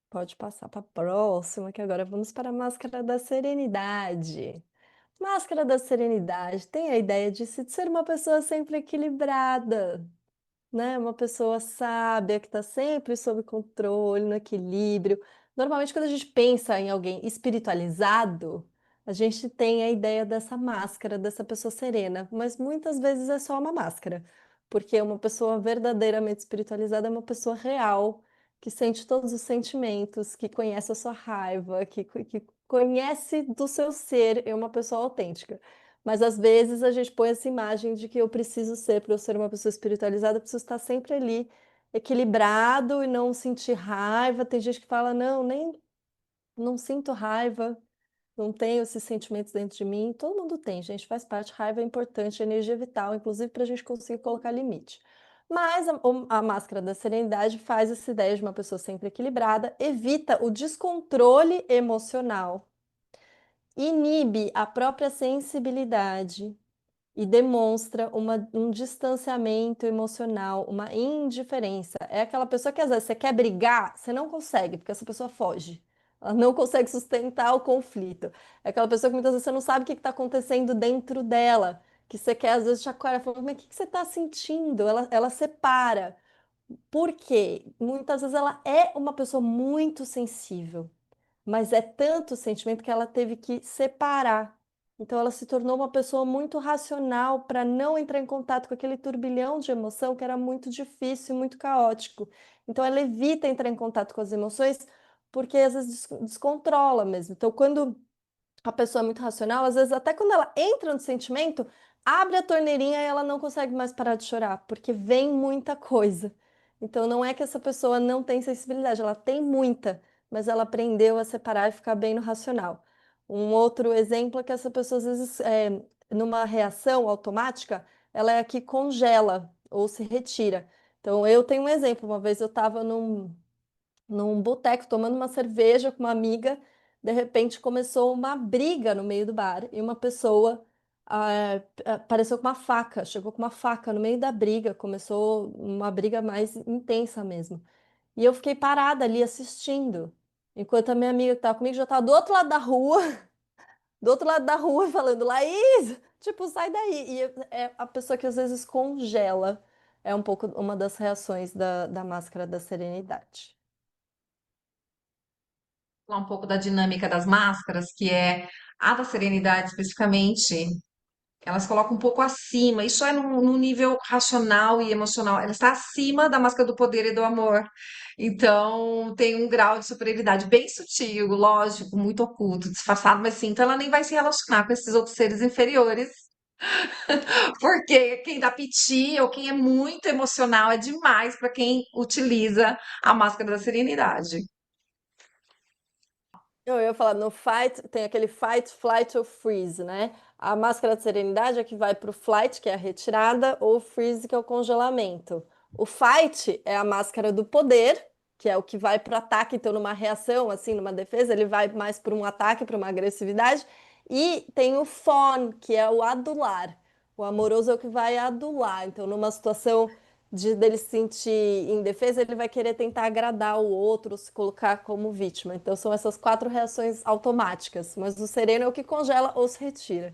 Pode passar para a próxima, que agora vamos para a máscara da serenidade. Máscara da serenidade tem a ideia de ser uma pessoa sempre equilibrada, né? Uma pessoa sábia que está sempre sob controle, no equilíbrio. Normalmente, quando a gente pensa em alguém espiritualizado, a gente tem a ideia dessa máscara, dessa pessoa serena, mas muitas vezes é só uma máscara, porque uma pessoa verdadeiramente espiritualizada é uma pessoa real, que sente todos os sentimentos, que conhece a sua raiva, que conhece do seu ser, é uma pessoa autêntica. Mas às vezes a gente põe essa imagem de que eu preciso ser, para eu ser uma pessoa espiritualizada, eu preciso estar sempre ali equilibrado e não sentir raiva. Tem gente que fala, não, nem não sinto raiva, não tenho esses sentimentos dentro de mim. Todo mundo tem, gente, faz parte. Raiva é importante, é energia vital, inclusive para a gente conseguir colocar limite. Mas a máscara da serenidade faz essa ideia de uma pessoa sempre equilibrada, evita o descontrole emocional, inibe a própria sensibilidade e demonstra um distanciamento emocional, uma indiferença. É aquela pessoa que às vezes você quer brigar, você não consegue, porque essa pessoa foge. Ela não consegue sustentar o conflito. É aquela pessoa que muitas vezes você não sabe o que está acontecendo dentro dela, que você quer às vezes chacoalhar, falando, mas o que você está sentindo? Ela separa. Por quê? Muitas vezes ela é uma pessoa muito sensível, mas é tanto sentimento que ela teve que separar. Então, ela se tornou uma pessoa muito racional para não entrar em contato com aquele turbilhão de emoção que era muito difícil, muito caótico. Então, ela evita entrar em contato com as emoções porque às vezes descontrola mesmo. Então, quando a pessoa é muito racional, às vezes até quando ela entra no sentimento, abre a torneirinha e ela não consegue mais parar de chorar, porque vem muita coisa. Então não é que essa pessoa não tem sensibilidade, ela tem muita, mas ela aprendeu a separar e ficar bem no racional. Um outro exemplo é que essa pessoa, às vezes, numa reação automática, ela é a que congela ou se retira. Então, eu tenho um exemplo. Uma vez eu estava num boteco tomando uma cerveja com uma amiga, de repente começou uma briga no meio do bar e uma pessoa apareceu com uma faca, chegou com uma faca no meio da briga, começou uma briga mais intensa mesmo. E eu fiquei parada ali assistindo, enquanto a minha amiga que estava comigo já estava do outro lado da rua, do outro lado da rua falando, Laís, tipo, sai daí. E é a pessoa que às vezes congela, é um pouco uma das reações da máscara da serenidade. Falar um pouco da dinâmica das máscaras, que é a da serenidade especificamente, elas colocam um pouco acima, isso é num nível racional e emocional, ela está acima da máscara do poder e do amor. Então, tem um grau de superioridade bem sutil, lógico, muito oculto, disfarçado, mas sim, então ela nem vai se relacionar com esses outros seres inferiores, porque quem dá piti ou quem é muito emocional é demais para quem utiliza a máscara da serenidade. Eu ia falar, no fight, tem aquele fight, flight ou freeze, né? A máscara de serenidade é que vai para o flight, que é a retirada, ou o freeze, que é o congelamento. O fight é a máscara do poder, que é o que vai para o ataque, então numa reação, assim, numa defesa, ele vai mais para um ataque, para uma agressividade. E tem o fawn, que é o adular. O amoroso é o que vai adular. Então, numa situação dele se sentir indefesa, ele vai querer tentar agradar o outro, se colocar como vítima. Então são essas quatro reações automáticas, mas o sereno é o que congela ou se retira.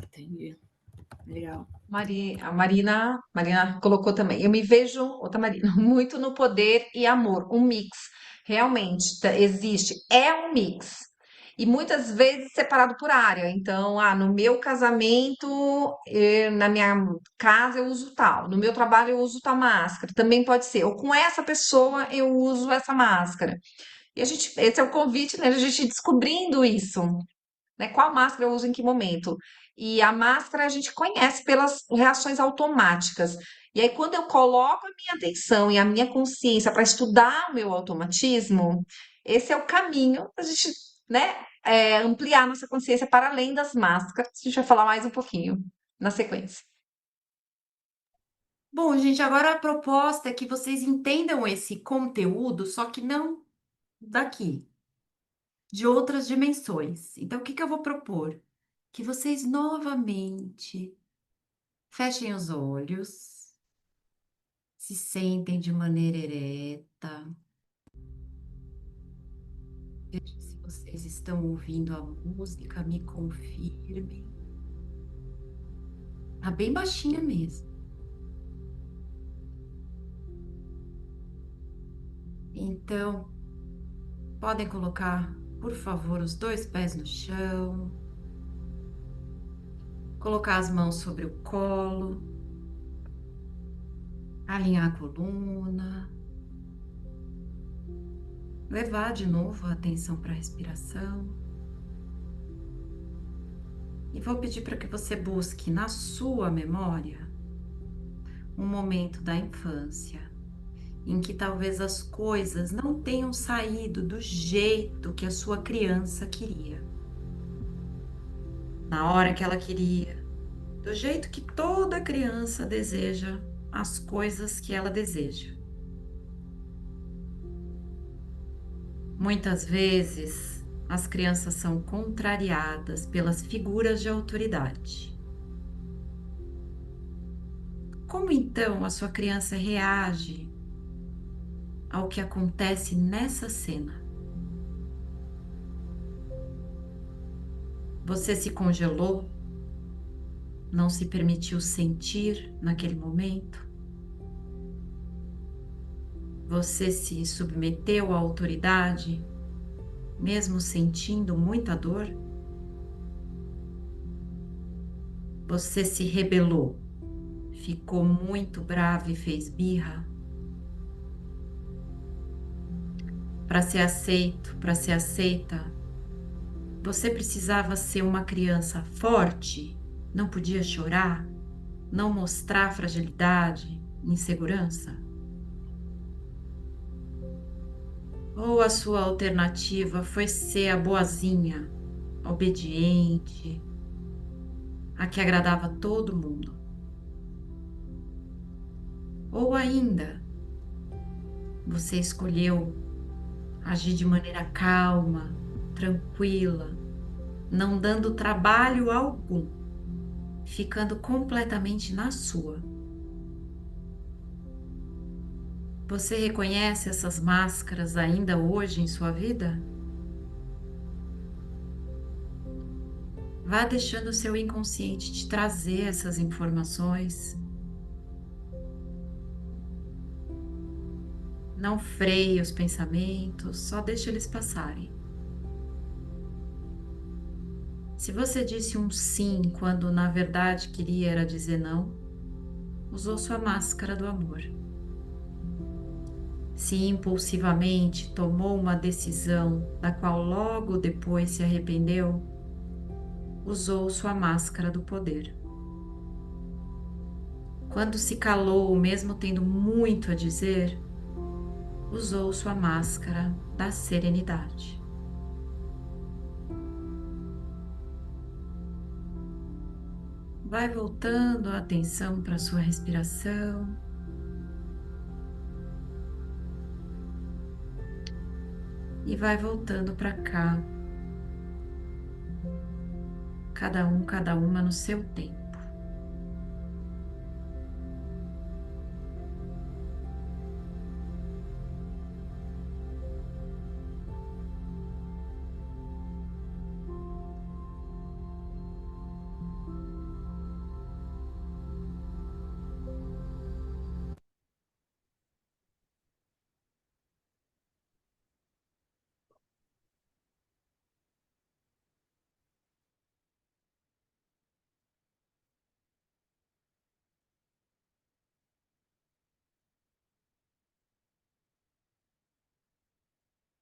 Entendi. Legal. A Marina colocou também. Eu me vejo, outra Marina, muito no poder e amor, um mix. Realmente existe, é um mix. E muitas vezes separado por área. Então, no meu casamento, na minha casa eu uso tal, no meu trabalho eu uso tal máscara. Também pode ser. Ou com essa pessoa eu uso essa máscara. E esse é o convite, né? A gente descobrindo isso, né? Qual máscara eu uso em que momento? E a máscara a gente conhece pelas reações automáticas. E aí, quando eu coloco a minha atenção e a minha consciência para estudar o meu automatismo, esse é o caminho para a gente, né, ampliar nossa consciência para além das máscaras. A gente vai falar mais um pouquinho na sequência. Bom, gente, agora a proposta é que vocês entendam esse conteúdo, só que não daqui, de outras dimensões. Então, o que que eu vou propor? Que vocês novamente fechem os olhos, se sentem de maneira ereta. Vejam se vocês estão ouvindo a música, me confirmem. Tá bem baixinha mesmo. Então, podem colocar, por favor, os dois pés no chão, colocar as mãos sobre o colo, alinhar a coluna, levar de novo a atenção para a respiração. E vou pedir para que você busque na sua memória um momento da infância em que talvez as coisas não tenham saído do jeito que a sua criança queria, na hora que ela queria, do jeito que toda criança deseja as coisas que ela deseja. Muitas vezes, as crianças são contrariadas pelas figuras de autoridade. Como então a sua criança reage ao que acontece nessa cena? Você se congelou? Não se permitiu sentir naquele momento? Você se submeteu à autoridade, mesmo sentindo muita dor? Você se rebelou, ficou muito bravo e fez birra? Para ser aceito, para ser aceita, você precisava ser uma criança forte, não podia chorar, não mostrar fragilidade, insegurança? Ou a sua alternativa foi ser a boazinha, obediente, a que agradava todo mundo? Ou ainda, você escolheu agir de maneira calma, tranquila, não dando trabalho algum, ficando completamente na sua? Você reconhece essas máscaras ainda hoje em sua vida? Vá deixando o seu inconsciente te trazer essas informações. Não freie os pensamentos, só deixe eles passarem. Se você disse um sim quando na verdade queria era dizer não, usou sua máscara do amor. Se impulsivamente tomou uma decisão da qual logo depois se arrependeu, usou sua máscara do poder. Quando se calou, mesmo tendo muito a dizer, usou sua máscara da serenidade. Vai voltando a atenção para sua respiração. E vai voltando para cá. Cada uma no seu tempo.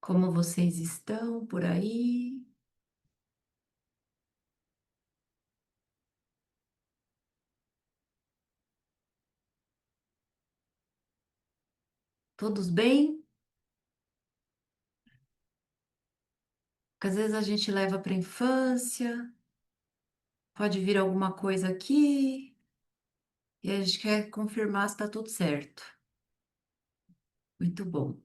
Como vocês estão por aí? Todos bem? Porque às vezes a gente leva para a infância, pode vir alguma coisa aqui e a gente quer confirmar se está tudo certo. Muito bom.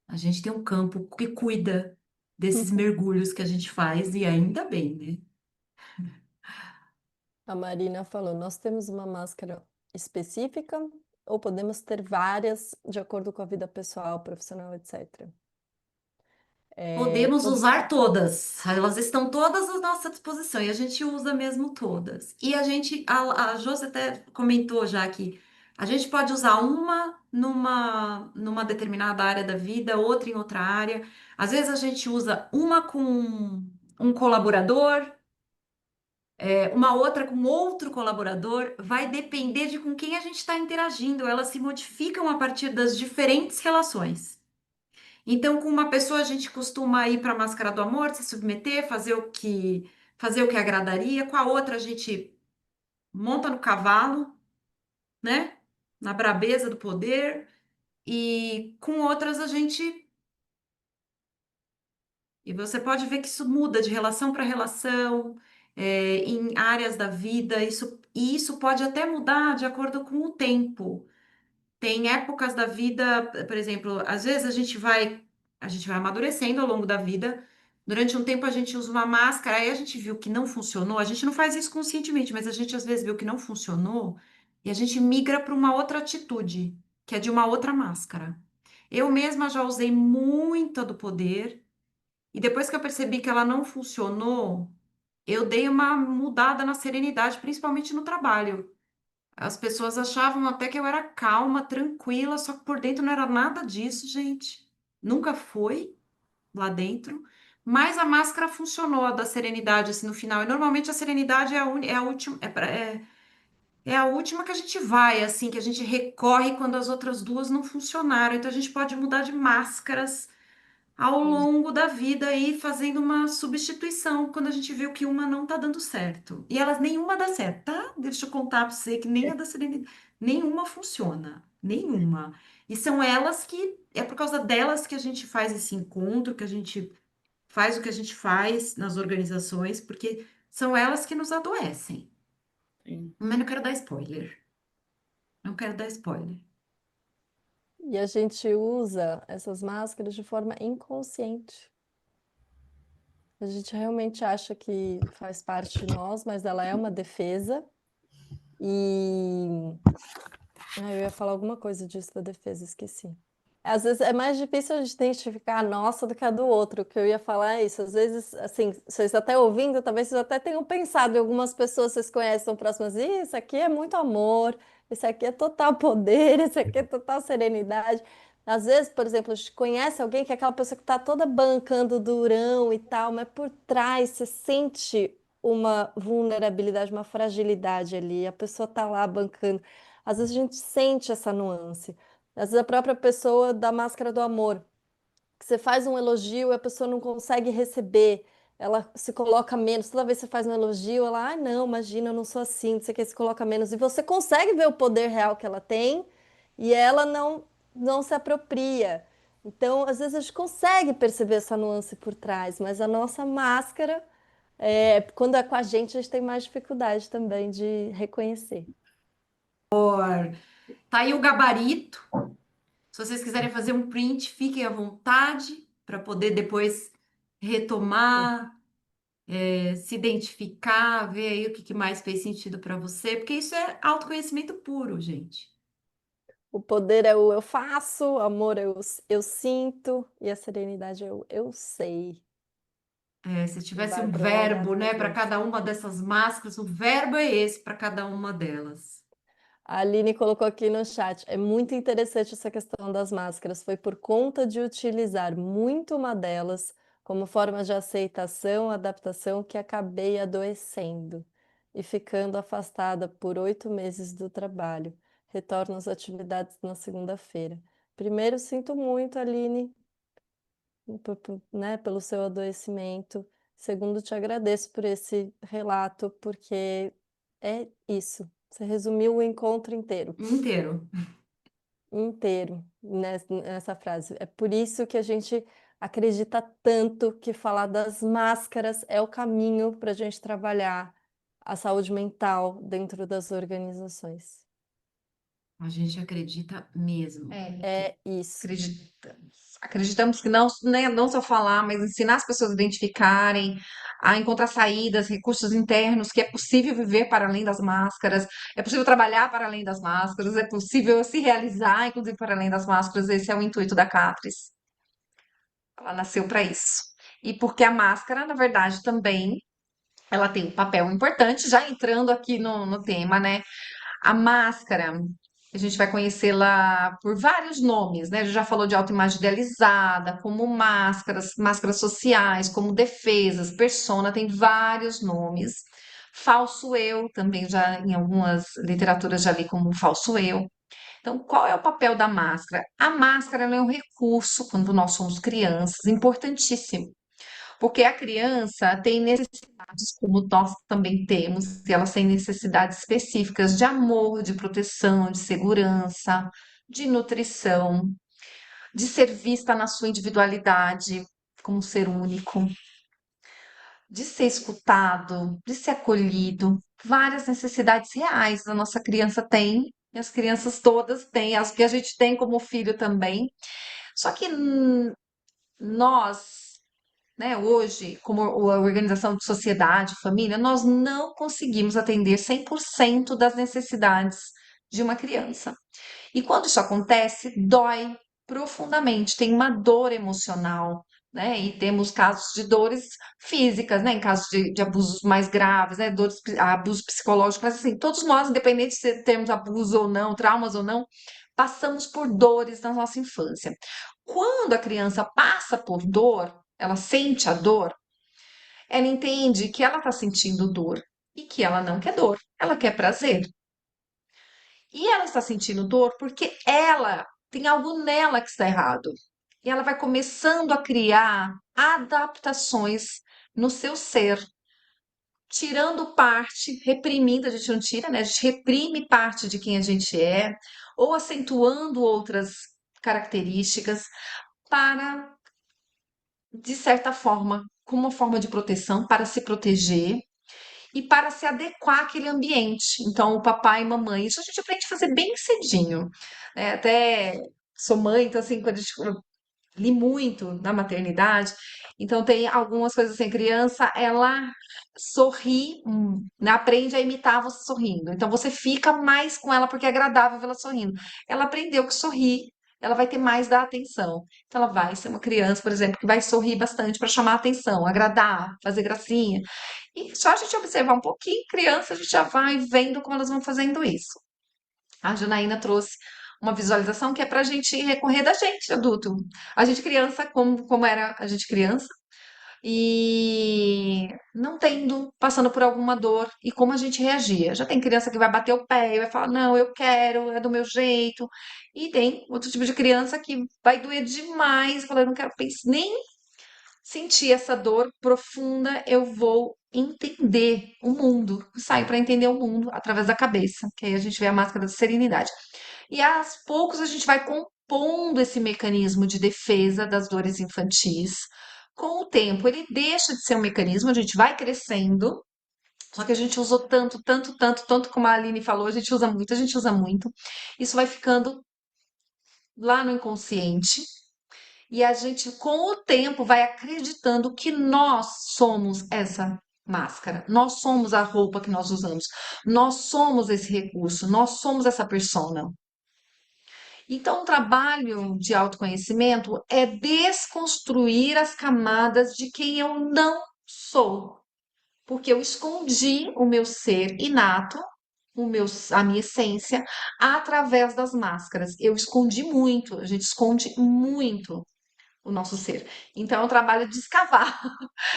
A gente tem um campo que cuida desses mergulhos que a gente faz e ainda bem, né? A Marina falou: nós temos uma máscara específica ou podemos ter várias de acordo com a vida pessoal, profissional, etc. Podemos usar todas, elas estão todas à nossa disposição e a gente usa mesmo todas. E a Josi até comentou já que a gente pode usar uma numa determinada área da vida, outra em outra área. Às vezes a gente usa uma com um colaborador, uma outra com outro colaborador, vai depender de com quem a gente está interagindo. Elas se modificam a partir das diferentes relações. Então, com uma pessoa a gente costuma ir para a máscara do amor, se submeter, fazer o que agradaria. Com a outra a gente monta no cavalo, né? Na brabeza do poder. E com outras a gente e você pode ver que isso muda de relação para relação, em áreas da vida. E isso pode até mudar de acordo com o tempo. Tem épocas da vida, por exemplo, às vezes a gente vai amadurecendo ao longo da vida. Durante um tempo a gente usa uma máscara, aí a gente viu que não funcionou. A gente não faz isso conscientemente, mas a gente às vezes viu que não funcionou e a gente migra para uma outra atitude, que é de uma outra máscara. Eu mesma já usei muita do poder e depois que eu percebi que ela não funcionou, eu dei uma mudada na serenidade, principalmente no trabalho. As pessoas achavam até que eu era calma, tranquila, só que por dentro não era nada disso, gente. Nunca foi lá dentro. Mas a máscara funcionou, a da serenidade, assim, no final. E normalmente a serenidade é a última, é a última que a gente vai, assim, que a gente recorre quando as outras duas não funcionaram. Então a gente pode mudar de máscaras ao longo da vida aí fazendo uma substituição quando a gente viu que uma não tá dando certo. E elas nenhuma dá certo, tá? Deixa eu contar para você que nem a da Serenidade, nenhuma funciona, nenhuma. E são elas que é por causa delas que a gente faz esse encontro, que a gente faz o que a gente faz nas organizações, porque são elas que nos adoecem. Sim. Mas não quero dar spoiler. Não quero dar spoiler. E a gente usa essas máscaras de forma inconsciente. A gente realmente acha que faz parte de nós, mas ela é uma defesa. E eu ia falar alguma coisa disso da defesa, esqueci. Às vezes é mais difícil a gente identificar a nossa do que a do outro. O que eu ia falar é isso. Às vezes, assim, vocês até ouvindo, talvez vocês até tenham pensado em algumas pessoas que vocês conhecem, são próximas. Isso aqui é muito amor, isso aqui é total poder, isso aqui é total serenidade. Às vezes, por exemplo, a gente conhece alguém que é aquela pessoa que está toda bancando durão e tal, mas por trás você sente uma vulnerabilidade, uma fragilidade ali. A pessoa está lá bancando. Às vezes a gente sente essa nuance. Às vezes a própria pessoa da máscara do amor, que você faz um elogio e a pessoa não consegue receber, ela se coloca menos. Toda vez que você faz um elogio, ela, ai, não, imagina, eu não sou assim, não sei o que, se coloca menos. E você consegue ver o poder real que ela tem e ela não se apropria. Então, às vezes a gente consegue perceber essa nuance por trás, mas a nossa máscara, quando é com a gente tem mais dificuldade também de reconhecer. Tá aí o gabarito. Se vocês quiserem fazer um print, fiquem à vontade para poder depois retomar, se identificar, ver aí o que que mais fez sentido para você, porque isso é autoconhecimento puro, gente. O poder é o eu faço, o amor é o eu sinto e a serenidade é o eu sei. Se E tivesse vai um para um olhar verbo, né, mais para cada lúcido. uma dessas máscaras, o verbo é esse para cada uma delas. A Aline colocou aqui no chat. É muito interessante essa questão das máscaras. Foi por conta de utilizar muito uma delas como forma de aceitação, adaptação, que acabei adoecendo e ficando afastada por 8 meses do trabalho. Retorno às atividades na segunda-feira. Primeiro, sinto muito, Aline. né, pelo seu adoecimento. Segundo, te agradeço por esse relato, porque é isso. Você resumiu o encontro inteiro, Inteiro. inteiro, nessa frase. É por isso que a gente acredita tanto que falar das máscaras é o caminho para a gente trabalhar a saúde mental dentro das organizações. A gente acredita mesmo. É isso. Acreditamos que não, né, não só falar, mas ensinar as pessoas a identificarem, a encontrar saídas, recursos internos, que é possível viver para além das máscaras, é possível trabalhar para além das máscaras, é possível se realizar, inclusive, para além das máscaras. Esse é o intuito da Catris. Ela nasceu para isso. E porque a máscara, na verdade, também ela tem um papel importante, já entrando aqui no tema, né? A máscara, a gente vai conhecê-la por vários nomes, né? A gente já falou de autoimagem idealizada, como máscaras, máscaras sociais, como defesas, persona, tem vários nomes. Falso eu, também já em algumas literaturas já li como falso eu. Então, qual é o papel da máscara? A máscara ela é um recurso, quando nós somos crianças, importantíssimo. Porque a criança tem necessidades, como nós também temos, e elas têm necessidades específicas de amor, de proteção, de segurança, de nutrição, de ser vista na sua individualidade como um ser único, de ser escutado, de ser acolhido. Várias necessidades reais a nossa criança tem, e as crianças todas têm, as que a gente tem como filho também. Só que nós, né, hoje, como a organização de sociedade, família, nós não conseguimos atender 100% das necessidades de uma criança. E quando isso acontece, dói profundamente, tem uma dor emocional, né? E temos casos de dores físicas, né? Em casos de abusos mais graves, né? Dores, abuso psicológico, mas assim, todos nós, independente se temos abuso ou não, traumas ou não, passamos por dores na nossa infância. Quando a criança passa por dor, ela sente a dor, ela entende que ela está sentindo dor e que ela não quer dor, ela quer prazer. E ela está sentindo dor porque ela tem algo nela que está errado. E ela vai começando a criar adaptações no seu ser, tirando parte, reprimindo, a gente não tira, né? A gente reprime parte de quem a gente é, ou acentuando outras características para, de certa forma, como uma forma de proteção, para se proteger e para se adequar àquele ambiente. Então, o papai e mamãe, isso a gente aprende a fazer bem cedinho, né? Até sou mãe, então assim, quando eu li muito na maternidade, então tem algumas coisas assim, a criança, ela sorri, né? Aprende a imitar você sorrindo. Então você fica mais com ela porque é agradável vê-la sorrindo. Ela aprendeu que sorrir, ela vai ter mais da atenção. Então ela vai ser uma criança, por exemplo, que vai sorrir bastante para chamar a atenção, agradar, fazer gracinha. E só a gente observar um pouquinho, criança, a gente já vai vendo como elas vão fazendo isso. A Janaína trouxe uma visualização que é para a gente recorrer da gente, adulto. A gente criança, como era a gente criança, e não tendo, passando por alguma dor, e como a gente reagia. Já tem criança que vai bater o pé e vai falar, não, eu quero, é do meu jeito. E tem outro tipo de criança que vai doer demais, falando, não quero nem sentir essa dor profunda, eu vou entender o mundo. Saio para entender o mundo através da cabeça, que aí a gente vê a máscara da serenidade. E aos poucos a gente vai compondo esse mecanismo de defesa das dores infantis. Com o tempo, ele deixa de ser um mecanismo, a gente vai crescendo, só que a gente usou tanto, tanto, tanto, tanto como a Aline falou, a gente usa muito, a gente usa muito. Isso vai ficando lá no inconsciente, e a gente, com o tempo, vai acreditando que nós somos essa máscara, nós somos a roupa que nós usamos, nós somos esse recurso, nós somos essa persona. Então, o trabalho de autoconhecimento é desconstruir as camadas de quem eu não sou, porque eu escondi o meu ser inato, a minha essência, através das máscaras. Eu escondi muito, a gente esconde muito. o nosso ser. Então, é um trabalho de escavar,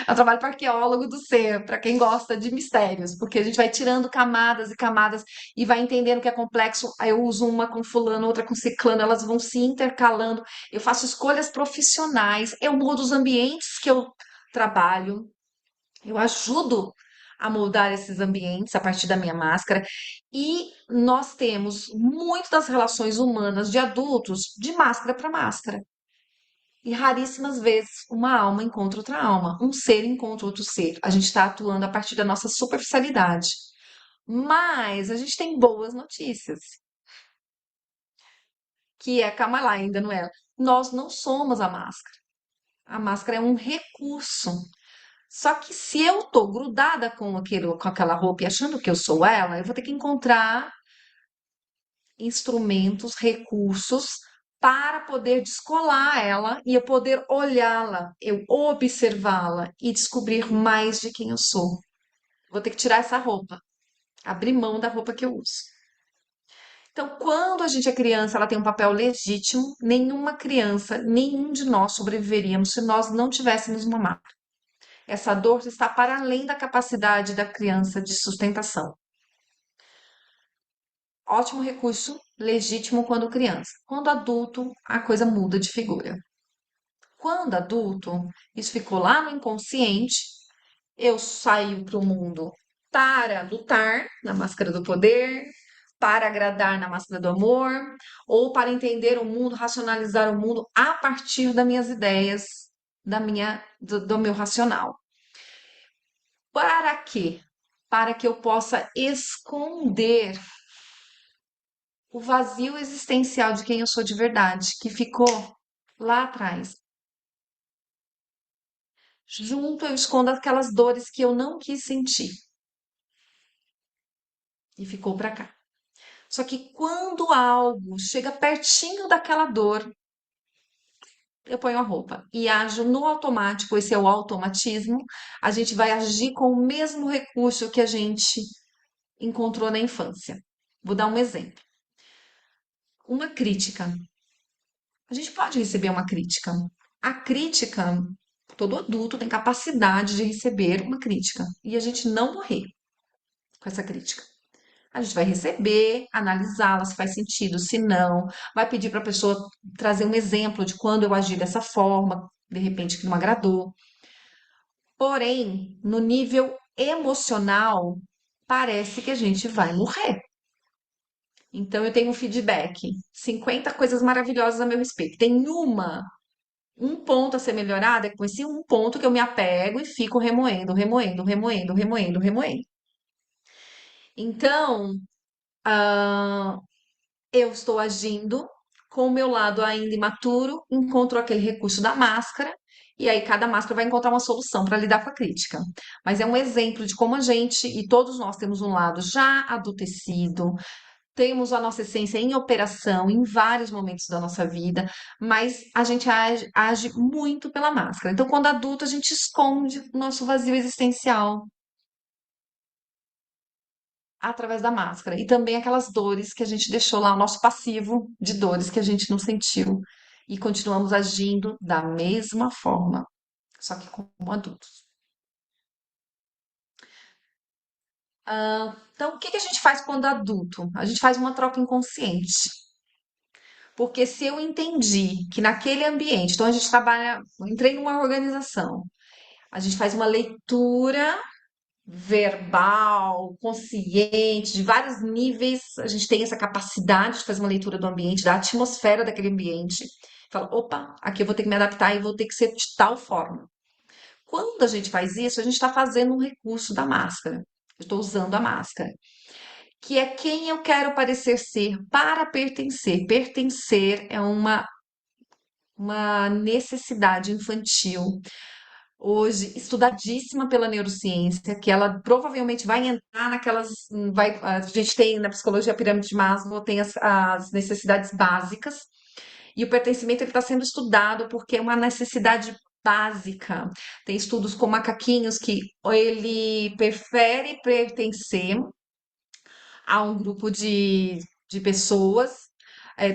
é um trabalho para arqueólogo do ser, para quem gosta de mistérios, porque a gente vai tirando camadas e camadas e vai entendendo que é complexo. Aí eu uso uma com fulano, outra com ciclano, elas vão se intercalando. Eu faço escolhas profissionais, eu mudo os ambientes que eu trabalho, eu ajudo a moldar esses ambientes a partir da minha máscara. E nós temos muito das relações humanas de adultos de máscara para máscara. E raríssimas vezes uma alma encontra outra alma, um ser encontra outro ser. A gente está atuando a partir da nossa superficialidade. Mas a gente tem boas notícias, que é, calma lá, ainda não é. Nós não somos a máscara. A máscara é um recurso. Só que se eu tô grudada com aquela roupa e achando que eu sou ela, eu vou ter que encontrar instrumentos, recursos para poder descolar ela e eu poder olhá-la, eu observá-la e descobrir mais de quem eu sou. Vou ter que tirar essa roupa, abrir mão da roupa que eu uso. Então, quando a gente é criança, ela tem um papel legítimo. Nenhuma criança, nenhum de nós sobreviveríamos se nós não tivéssemos uma máscara. Essa dor está para além da capacidade da criança de sustentação. Ótimo recurso, legítimo quando criança. Quando adulto, a coisa muda de figura. Quando adulto, isso ficou lá no inconsciente, eu saio para o mundo para lutar na máscara do poder, para agradar na máscara do amor, ou para entender o mundo, racionalizar o mundo a partir das minhas ideias, do meu racional. Para quê? Para que eu possa esconder o vazio existencial de quem eu sou de verdade, que ficou lá atrás. Junto eu escondo aquelas dores que eu não quis sentir e ficou para cá. Só que quando algo chega pertinho daquela dor, eu ponho a roupa e ajo no automático, esse é o automatismo. A gente vai agir com o mesmo recurso que a gente encontrou na infância. Vou dar um exemplo. Uma crítica. A gente pode receber uma crítica. A crítica, todo adulto tem capacidade de receber uma crítica e a gente não morrer com essa crítica. A gente vai receber, analisá-la se faz sentido, se não, vai pedir para a pessoa trazer um exemplo de quando eu agi dessa forma, de repente que não agradou. Porém, no nível emocional, parece que a gente vai morrer. Então, eu tenho um feedback, 50 coisas maravilhosas a meu respeito. Tem um ponto a ser melhorado, é com esse um ponto que eu me apego e fico remoendo, remoendo, remoendo, remoendo, remoendo. Então, eu estou agindo com o meu lado ainda imaturo, encontro aquele recurso da máscara, e aí cada máscara vai encontrar uma solução para lidar com a crítica. Mas é um exemplo de como a gente, e todos nós temos um lado já adultecido, temos a nossa essência em operação em vários momentos da nossa vida, mas a gente age muito pela máscara. Então, quando adulto, a gente esconde o nosso vazio existencial através da máscara. E também aquelas dores que a gente deixou lá, o nosso passivo de dores que a gente não sentiu. E continuamos agindo da mesma forma, só que como adultos. Então, o que que a gente faz quando adulto? A gente faz uma troca inconsciente. Porque se eu entendi que naquele ambiente, então a gente trabalha, eu entrei numa organização, a gente faz uma leitura verbal, consciente, de vários níveis, a gente tem essa capacidade de fazer uma leitura do ambiente, da atmosfera daquele ambiente. Fala, opa, aqui eu vou ter que me adaptar e vou ter que ser de tal forma. Quando a gente faz isso, a gente está fazendo um recurso da máscara. Eu estou usando a máscara, que é quem eu quero parecer ser para pertencer. Pertencer é uma necessidade infantil, hoje estudadíssima pela neurociência, que ela provavelmente vai entrar naquelas. A gente tem na psicologia a pirâmide de Maslow, tem as necessidades básicas, e o pertencimento está sendo estudado porque é uma necessidade básica. Tem estudos com macaquinhos que ele prefere pertencer a um grupo de pessoas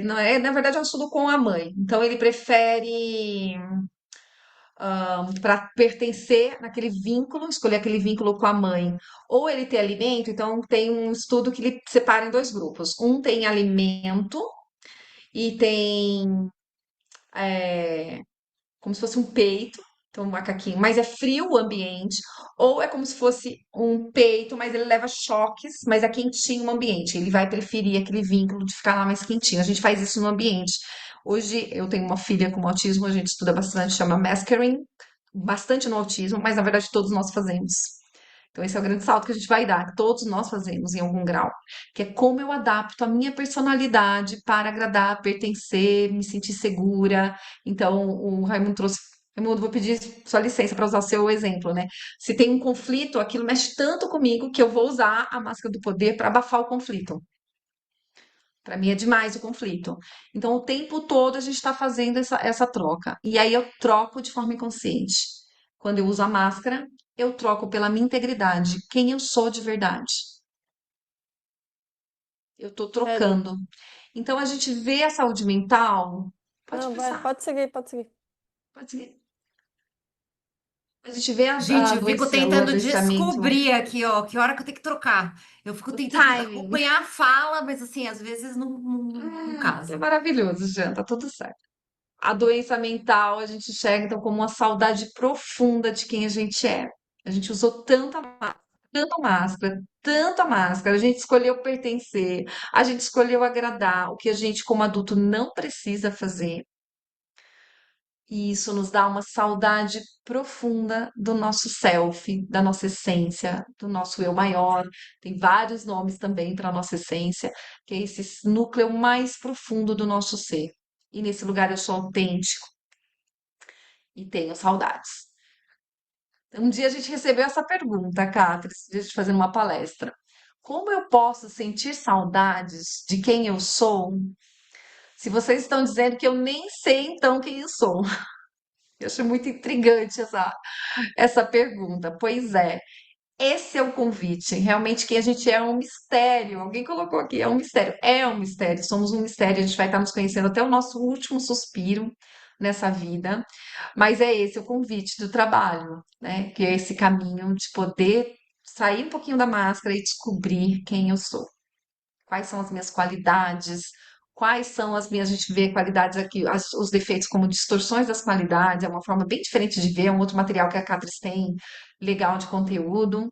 Não é, na verdade, é um estudo com a mãe. Então, ele prefere, para pertencer naquele vínculo, escolher aquele vínculo com a mãe, ou ele ter alimento. Então, tem um estudo que ele separa em dois grupos. Um tem alimento e tem como se fosse um peito, então um macaquinho, mas é frio o ambiente, ou é como se fosse um peito, mas ele leva choques, mas é quentinho o ambiente. Ele vai preferir aquele vínculo de ficar lá mais quentinho. A gente faz isso no ambiente. Hoje eu tenho uma filha com autismo, a gente estuda bastante, chama Mascaring, bastante no autismo, mas na verdade todos nós fazemos. Então, esse é o grande salto que a gente vai dar, que todos nós fazemos em algum grau, que é como eu adapto a minha personalidade para agradar, pertencer, me sentir segura. Então, o Raimundo trouxe. Raimundo, vou pedir sua licença para usar o seu exemplo, né? Se tem um conflito, aquilo mexe tanto comigo que eu vou usar a máscara do poder para abafar o conflito. Para mim é demais o conflito. Então, o tempo todo a gente está fazendo essa troca. E aí eu troco de forma inconsciente. Quando eu uso a máscara, eu troco pela minha integridade, quem eu sou de verdade. Eu estou Quero. trocando. Então, a gente vê a saúde mental. Pode Não, vai, passar, pode seguir, pode seguir. pode seguir. A gente vê Gente, eu fico o tentando adoecimento, descobrir aqui, ó, que hora que eu tenho que trocar. Eu fico o tentando timing. acompanhar a fala, mas assim, às vezes não É casa. maravilhoso, Jean, tá tudo certo. A doença mental a gente enxerga então como uma saudade profunda de quem a gente é. A gente usou tanta máscara, a gente escolheu pertencer, a gente escolheu agradar, o que a gente como adulto não precisa fazer. E isso nos dá uma saudade profunda do nosso self, da nossa essência, do nosso eu maior. Tem vários nomes também para a nossa essência, que é esse núcleo mais profundo do nosso ser. E nesse lugar eu sou autêntico e tenho saudades. Um dia a gente recebeu essa pergunta, Catris, de gente fazendo uma palestra. Como eu posso sentir saudades de quem eu sou se vocês estão dizendo que eu nem sei então quem eu sou? Eu acho muito intrigante essa pergunta. Pois é, esse é o convite. Realmente, quem a gente é um mistério. Alguém colocou aqui, é um mistério. É um mistério, somos um mistério. A gente vai estar nos conhecendo até o nosso último suspiro nessa vida. Mas é esse o convite do trabalho, né? Que é esse caminho de poder sair um pouquinho da máscara e descobrir quem eu sou. Quais são as minhas qualidades? Quais são as minhas, a gente vê qualidades aqui, os defeitos como distorções das qualidades, é uma forma bem diferente de ver, é um outro material que a Catris tem, legal de conteúdo,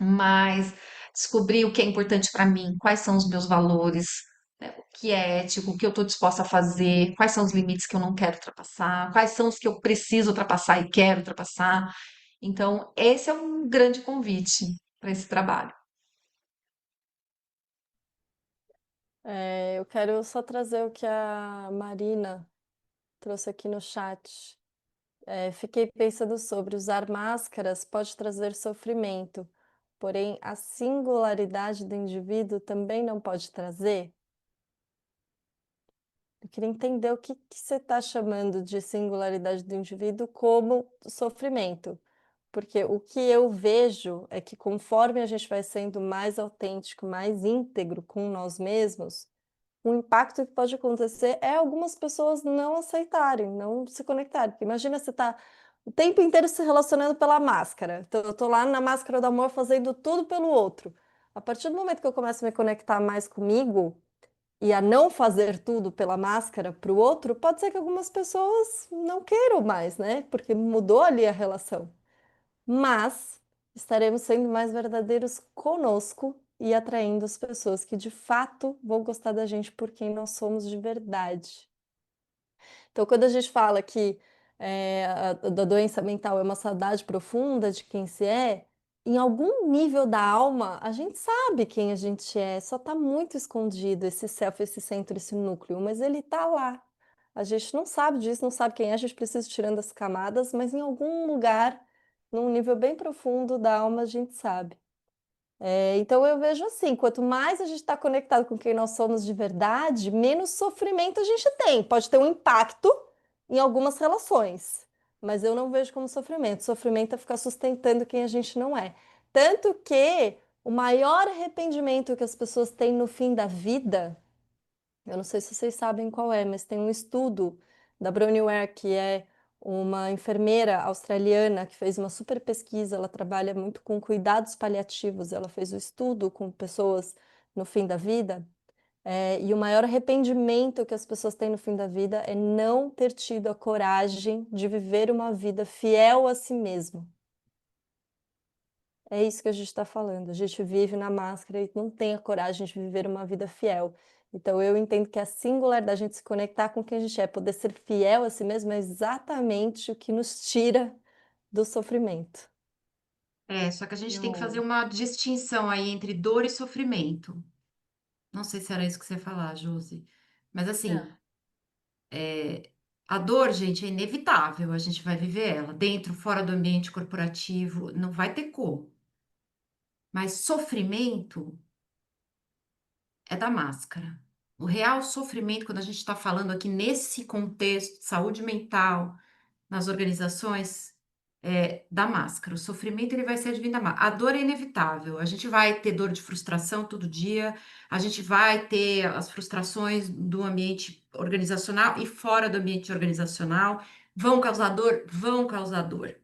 mas descobrir o que é importante para mim, quais são os meus valores, né, o que é ético, o que eu estou disposta a fazer, quais são os limites que eu não quero ultrapassar, quais são os que eu preciso ultrapassar e quero ultrapassar. Então, esse é um grande convite para esse trabalho. Eu quero só trazer o que a Marina trouxe aqui no chat. Fiquei pensando sobre usar máscaras pode trazer sofrimento, porém a singularidade do indivíduo também não pode trazer. Eu queria entender o que você está chamando de singularidade do indivíduo como sofrimento. Porque o que eu vejo é que conforme a gente vai sendo mais autêntico, mais íntegro com nós mesmos, o impacto que pode acontecer é algumas pessoas não aceitarem, não se conectarem. Porque imagina você tá o tempo inteiro se relacionando pela máscara. Então, eu tô lá na máscara do amor fazendo tudo pelo outro. A partir do momento que eu começo a me conectar mais comigo e a não fazer tudo pela máscara para o outro, pode ser que algumas pessoas não queiram mais, né? Porque mudou ali a relação. Mas estaremos sendo mais verdadeiros conosco e atraindo as pessoas que de fato vão gostar da gente por quem nós somos de verdade. Então, quando a gente fala que da doença mental é uma saudade profunda de quem se é, em algum nível da alma, a gente sabe quem a gente é, só está muito escondido esse self, esse centro, esse núcleo, mas ele está lá. A gente não sabe disso, não sabe quem é, a gente precisa ir tirando as camadas, mas em algum lugar, num nível bem profundo da alma, a gente sabe. Então eu vejo assim, quanto mais a gente está conectado com quem nós somos de verdade, menos sofrimento a gente tem. Pode ter um impacto em algumas relações, mas eu não vejo como sofrimento. Sofrimento é ficar sustentando quem a gente não é. Tanto que o maior arrependimento que as pessoas têm no fim da vida Eu não sei se vocês sabem qual é, mas tem um estudo da Bronnie Ware, que é uma enfermeira australiana que fez uma super pesquisa. Ela trabalha muito com cuidados paliativos. Ela fez o estudo com pessoas no fim da vida. E o maior arrependimento que as pessoas têm no fim da vida é não ter tido a coragem de viver uma vida fiel a si mesmo. É isso que a gente está falando. A gente vive na máscara e não tem a coragem de viver uma vida fiel. Então, eu entendo que a singularidade da gente se conectar com quem a gente é, poder ser fiel a si mesmo, é exatamente o que nos tira do sofrimento. Só que a gente tem que fazer Eu, uma distinção aí entre dor e sofrimento. Não sei se era isso que você ia falar, Josi. Mas assim, é, a dor, gente, é inevitável, a gente vai viver ela, dentro, fora do ambiente corporativo, não vai ter como. Mas sofrimento é da máscara. O real sofrimento, quando a gente está falando aqui nesse contexto de saúde mental, nas organizações, é da máscara. O sofrimento ele vai ser advindo da máscara. A dor é inevitável. A gente vai ter dor de frustração todo dia, a gente vai ter as frustrações do ambiente organizacional e fora do ambiente organizacional. Vão causar dor? Vão causar dor.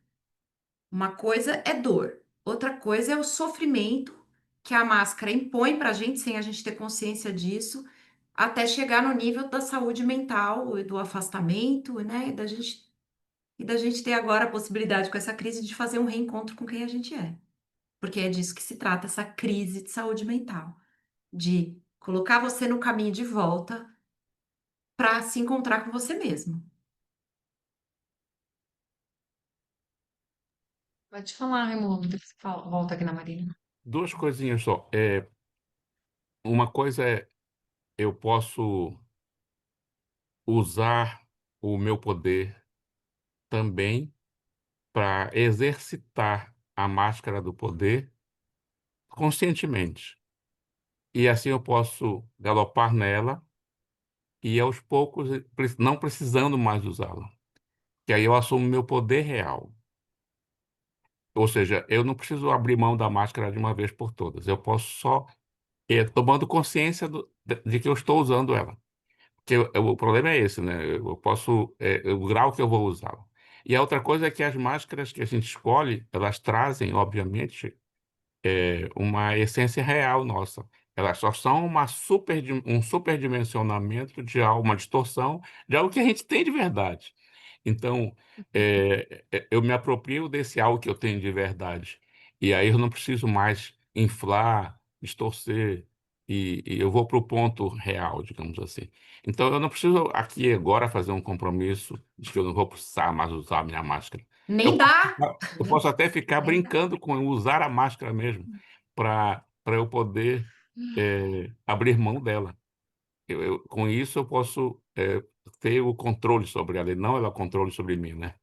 Uma coisa é dor, outra coisa é o sofrimento que a máscara impõe para a gente, sem a gente ter consciência disso, até chegar no nível da saúde mental e do afastamento, né? E da gente ter agora a possibilidade com essa crise de fazer um reencontro com quem a gente é. Porque é disso que se trata, essa crise de saúde mental, de colocar você no caminho de volta para se encontrar com você mesmo. pode falar, Raimundo, depois você volta aqui na Marina. Duas coisinhas só. Uma coisa é, eu posso usar o meu poder também para exercitar a máscara do poder conscientemente. E assim eu posso galopar nela e aos poucos, não precisando mais usá-la. Que aí eu assumo meu poder real. Ou seja, eu não preciso abrir mão da máscara de uma vez por todas. Eu posso só tomando consciência de que eu estou usando ela. Porque o problema é esse, né? Eu posso, o grau que eu vou usá-la. E a outra coisa é que as máscaras que a gente escolhe, elas trazem, obviamente, uma essência real nossa. Elas só são um superdimensionamento de algo, uma distorção de algo que a gente tem de verdade. Então, eu me aproprio desse algo que eu tenho de verdade. E aí eu não preciso mais inflar, distorcer, e eu vou para o ponto real, digamos assim. Então, eu não preciso aqui e agora fazer um compromisso de que eu não vou precisar mais usar a minha máscara. Eu Nem posso, dá, eu posso até ficar nem dá. brincando com usar a máscara mesmo, para eu poder abrir mão dela. Com isso, eu posso ter o controle sobre ela, e não ela o controle sobre mim, né?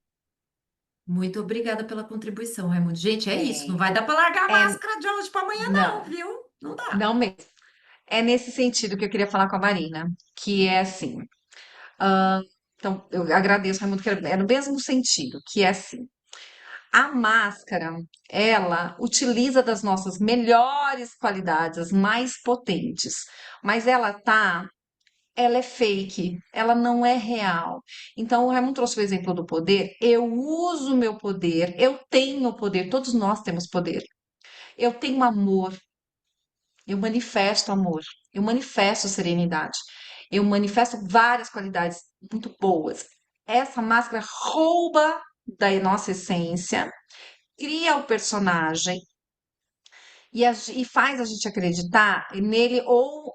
Muito obrigada pela contribuição, Raimundo. Gente, é isso. Não É, vai dar para largar a é, máscara de hoje para amanhã, não, não, viu? Não dá. não mesmo. É nesse sentido que eu queria falar com a Marina, que é assim. ah, então, eu agradeço, Raimundo, que é no mesmo sentido, que é assim. A máscara, ela utiliza das nossas melhores qualidades, as mais potentes, mas ela é fake, ela não é real. Então, o Raimundo trouxe o exemplo do poder. Eu uso o meu poder, eu tenho poder, todos nós temos poder. Eu tenho amor, eu manifesto amor, eu manifesto serenidade, eu manifesto várias qualidades muito boas. Essa máscara rouba da nossa essência, cria o personagem e faz a gente acreditar nele ou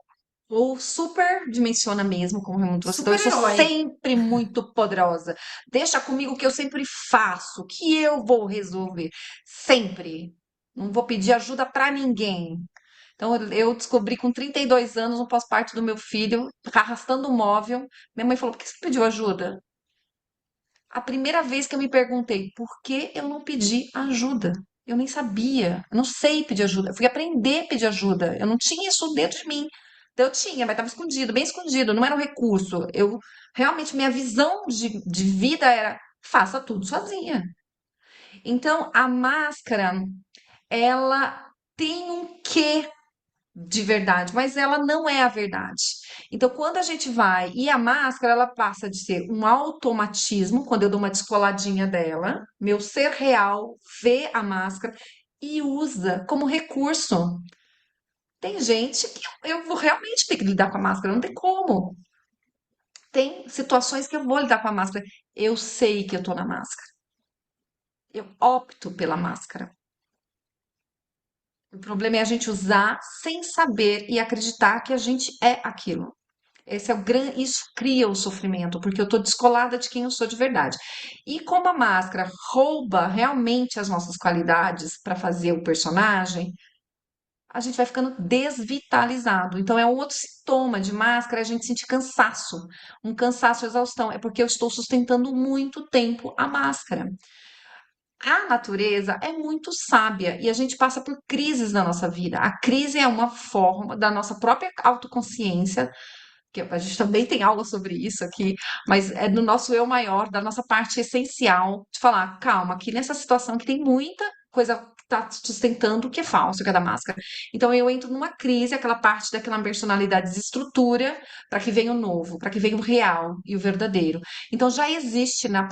superdimensiona mesmo, como o Raimundo trouxe. Então, eu sou Super-herói. sempre muito poderosa. Deixa comigo que eu sempre faço, que eu vou resolver. Sempre. Não vou pedir ajuda para ninguém. Então, eu descobri com 32 anos, no pós-parto do meu filho, arrastando um móvel. Minha mãe falou: por que você pediu ajuda? A primeira vez que eu me perguntei por que eu não pedi ajuda. Eu nem sabia, eu não sei pedir ajuda. Eu fui aprender a pedir ajuda. Eu não tinha isso dentro de mim. Então, eu tinha, mas estava escondido, bem escondido, não era um recurso. Eu realmente minha visão de vida era faça tudo sozinha. Então, a máscara, ela tem um quê de verdade, mas ela não é a verdade. Então, quando a gente vai, e a máscara, ela passa de ser um automatismo, quando eu dou uma descoladinha dela, meu ser real vê a máscara e usa como recurso. Tem gente que eu vou realmente ter que lidar com a máscara, não tem como. Tem situações que eu vou lidar com a máscara. Eu sei que eu tô na máscara. Eu opto pela máscara. O problema é a gente usar sem saber e acreditar que a gente é aquilo. Esse é o grande, isso cria o sofrimento, porque eu estou descolada de quem eu sou de verdade. E como a máscara rouba realmente as nossas qualidades para fazer o personagem, a gente vai ficando desvitalizado. Então é um outro sintoma de máscara, é a gente sentir cansaço, um cansaço, exaustão. É porque eu estou sustentando muito tempo a máscara. A natureza é muito sábia e a gente passa por crises na nossa vida. A crise é uma forma da nossa própria autoconsciência, que a gente também tem aula sobre isso aqui, mas é do nosso eu maior, da nossa parte essencial, de falar, calma, aqui nessa situação que tem muita coisa que está sustentando o que é falso, o que é da máscara. Então eu entro numa crise, aquela parte daquela personalidade desestrutura, para que venha o novo, para que venha o real e o verdadeiro. Então já existe na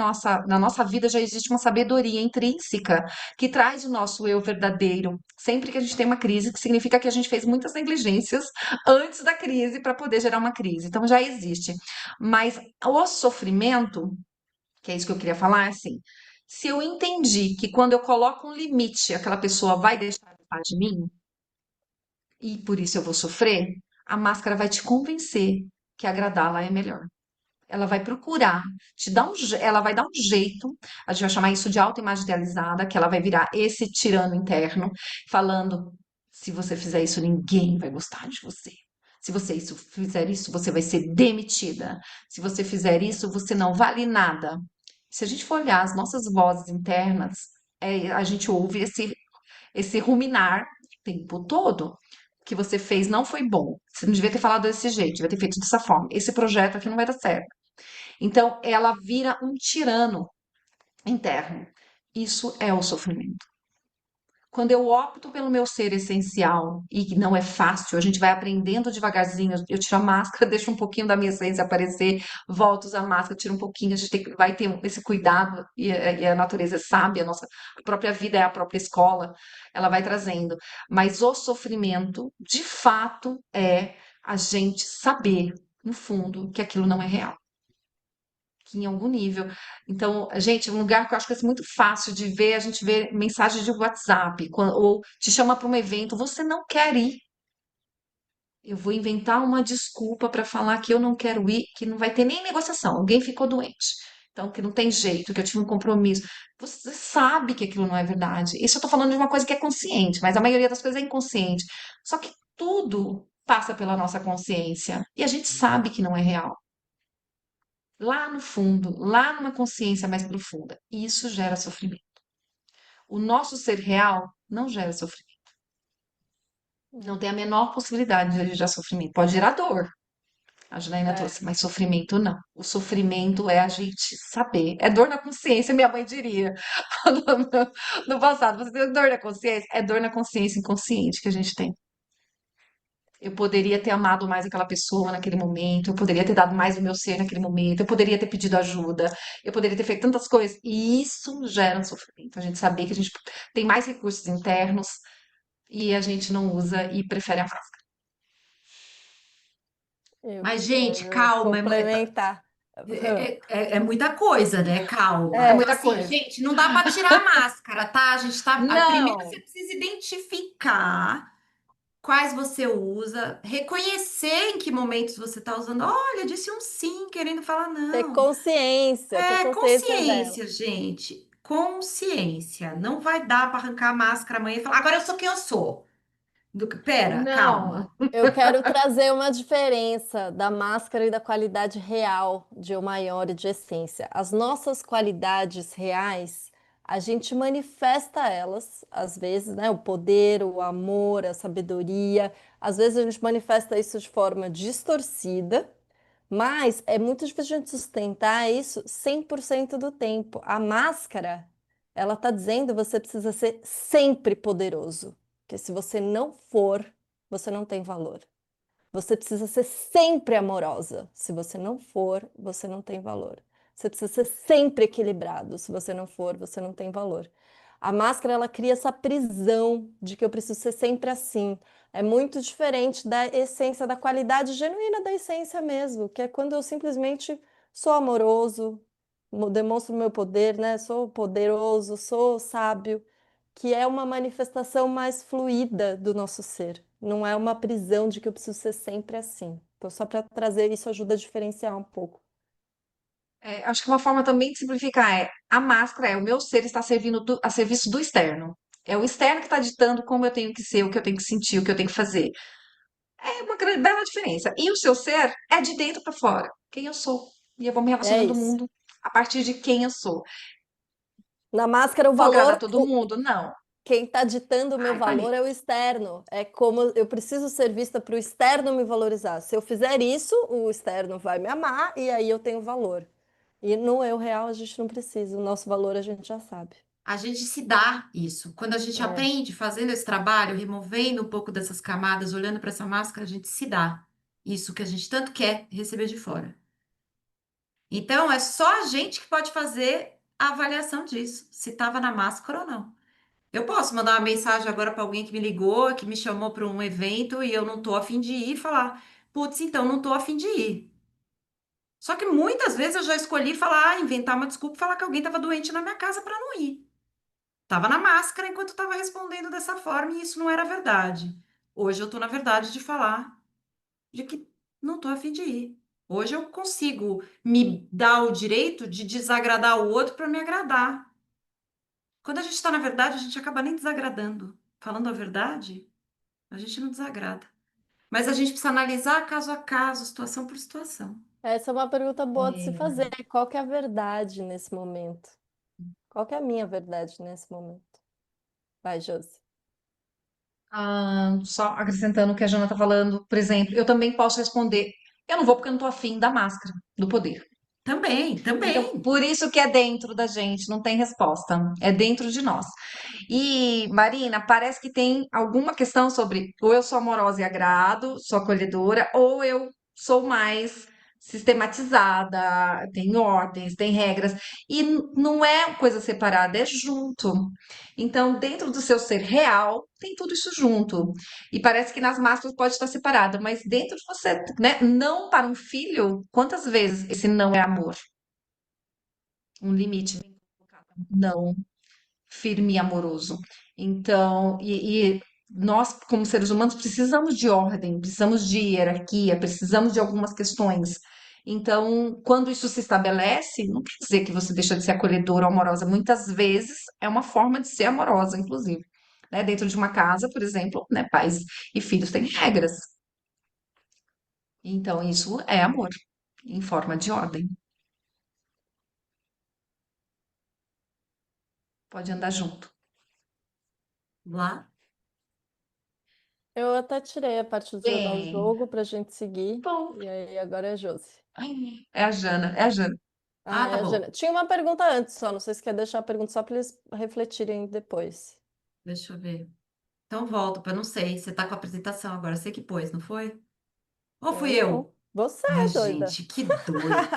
nossa vida já existe uma sabedoria intrínseca que traz o nosso eu verdadeiro. Sempre que a gente tem uma crise, que significa que a gente fez muitas negligências antes da crise para poder gerar uma crise. Então já existe. Mas o sofrimento, que é isso que eu queria falar, é assim, se eu entendi que quando eu coloco um limite, aquela pessoa vai deixar de falar de mim, e por isso eu vou sofrer, a máscara vai te convencer que agradá-la é melhor. Ela vai procurar te dar ela vai dar um jeito, a gente vai chamar isso de autoimagem idealizada, que ela vai virar esse tirano interno, falando: se você fizer isso, ninguém vai gostar de você. Se você fizer isso, você vai ser demitida. Se você fizer isso, você não vale nada. Se a gente for olhar as nossas vozes internas, a gente ouve esse ruminar o tempo todo. O que você fez não foi bom. Você não devia ter falado desse jeito, devia ter feito dessa forma. Esse projeto aqui não vai dar certo. Então, ela vira um tirano interno. Isso é o sofrimento. Quando eu opto pelo meu ser essencial, e que não é fácil, a gente vai aprendendo devagarzinho. Eu tiro a máscara, deixo um pouquinho da minha essência aparecer, volto a usar a máscara, tiro um pouquinho. A gente vai ter esse cuidado, e a natureza é sábia, a própria vida é a própria escola, ela vai trazendo. Mas o sofrimento, de fato, é a gente saber, no fundo, que aquilo não é real, que em algum nível. Então, gente, um lugar que eu acho que é muito fácil de ver, a gente vê mensagens de WhatsApp, ou te chama para um evento, você não quer ir. Eu vou inventar uma desculpa para falar que eu não quero ir, que não vai ter nem negociação, alguém ficou doente. Então, que não tem jeito, que eu tive um compromisso. Você sabe que aquilo não é verdade. Isso eu estou falando de uma coisa que é consciente, mas a maioria das coisas é inconsciente. Só que tudo passa pela nossa consciência e a gente sabe que não é real. Lá no fundo, lá numa consciência mais profunda. E isso gera sofrimento. O nosso ser real não gera sofrimento. Não tem a menor possibilidade de gerar sofrimento. Pode gerar dor, a Janaína É, trouxe, mas sofrimento não. O sofrimento é a gente saber. É dor na consciência, minha mãe diria no passado. Você tem dor na consciência? É dor na consciência inconsciente que a gente tem. Eu poderia ter amado mais aquela pessoa naquele momento, eu poderia ter dado mais do meu ser naquele momento, eu poderia ter pedido ajuda, eu poderia ter feito tantas coisas. E isso gera um sofrimento. A gente saber que a gente tem mais recursos internos e a gente não usa e prefere a máscara. eu Mas, gente, quero calma, complementar. é muita coisa, né? É Calma. É, muita Assim, coisa. gente, não dá para tirar a máscara, tá? A gente tá. Primeiro Não, você precisa identificar quais você usa, reconhecer em que momentos você está usando. Olha, disse um sim, querendo falar não. ter É consciência dela. consciência, gente. Consciência. Não vai dar para arrancar a máscara amanhã e falar, agora eu sou quem eu sou. Pera, não. calma. Eu quero trazer uma diferença da máscara e da qualidade real de eu maior e de essência. As nossas qualidades reais, a gente manifesta elas, às vezes, né? O poder, o amor, a sabedoria. Às vezes a gente manifesta isso de forma distorcida, mas é muito difícil a gente sustentar isso 100% do tempo. A máscara, ela está dizendo que você precisa ser sempre poderoso. Porque se você não for, você não tem valor. Você precisa ser sempre amorosa. Se você não for, você não tem valor. Você precisa ser sempre equilibrado. Se você não for, você não tem valor. A máscara, ela cria essa prisão de que eu preciso ser sempre assim. É muito diferente da essência, da qualidade genuína da essência mesmo, que é quando eu simplesmente sou amoroso, demonstro meu poder, né? Sou poderoso, sou sábio, que é uma manifestação mais fluida do nosso ser. Não é uma prisão de que eu preciso ser sempre assim. Então, só para trazer isso ajuda a diferenciar um pouco. Acho que uma forma também de simplificar é a máscara é o meu ser está servindo a serviço do externo. É o externo que está ditando como eu tenho que ser, o que eu tenho que sentir, o que eu tenho que fazer. É uma bela diferença. E o seu ser é de dentro para fora. Quem eu sou. E eu vou me É relacionando no isso. mundo a partir de quem eu sou. Na máscara, o Vou agradar valor, todo mundo? Não. quem está ditando o meu Ai, valor Marina. é o externo. É como eu preciso ser vista para o externo me valorizar. Se eu fizer isso, o externo vai me amar e aí eu tenho valor. E no eu real a gente não precisa. O nosso valor a gente já sabe. A gente se dá isso. Quando a gente É. aprende fazendo esse trabalho, removendo um pouco dessas camadas, olhando para essa máscara, a gente se dá isso que a gente tanto quer receber de fora. Então, é só a gente que pode fazer a avaliação disso, se estava na máscara ou não. Eu posso mandar uma mensagem agora para alguém que me ligou, que me chamou para um evento e eu não estou a fim de ir e falar, putz, então não estou a fim de ir. Só que muitas vezes eu já escolhi falar, inventar uma desculpa e falar que alguém estava doente na minha casa para não ir. Tava na máscara enquanto estava respondendo dessa forma e isso não era verdade. Hoje eu tô na verdade de falar de que não tô a fim de ir. Hoje eu consigo me dar o direito de desagradar o outro para me agradar. Quando a gente está na verdade, a gente acaba nem desagradando. Falando a verdade, a gente não desagrada. Mas a gente precisa analisar caso a caso, situação por situação. Essa é uma pergunta boa de se É, fazer. Qual que é a verdade nesse momento? Qual que é a minha verdade nesse momento? Vai, Josi. só acrescentando o que a Jana está falando, por exemplo, eu também posso responder: eu não vou porque eu não estou afim da máscara, do poder. Também, Então, também. por isso que é dentro da gente, não tem resposta. É dentro de nós. E, Marina, parece que tem alguma questão sobre ou eu sou amorosa e agrado, sou acolhedora, ou eu sou mais sistematizada, tem ordens, tem regras. E não é coisa separada, é junto. Então, dentro do seu ser real, tem tudo isso junto. E parece que nas máscaras pode estar separada, mas dentro de você, né? Não para um filho, quantas vezes esse não é amor? Um limite bem colocado. Não firme e amoroso. Então, e nós, como seres humanos, precisamos de ordem, precisamos de hierarquia, precisamos de algumas questões. Então, quando isso se estabelece, não quer dizer que você deixa de ser acolhedora ou amorosa. Muitas vezes é uma forma de ser amorosa, inclusive. Né? Dentro de uma casa, por exemplo, né, pais e filhos têm regras. Então, isso é amor, em forma de ordem. Pode andar junto. Lá. Eu até tirei a parte de jogar o Bem, jogo pra gente seguir. bom. E aí agora é a Josi. É a Jana, é a Jana. Ah, Ah, é tá a Jana. bom. Tinha uma pergunta antes só, não sei se quer deixar a pergunta só para eles refletirem depois. Deixa eu ver. Então volto, para não sei. Você tá com a apresentação agora, você que pôs, não foi? Ou Eu fui não. eu? Você Ai, é doida. gente, que doida.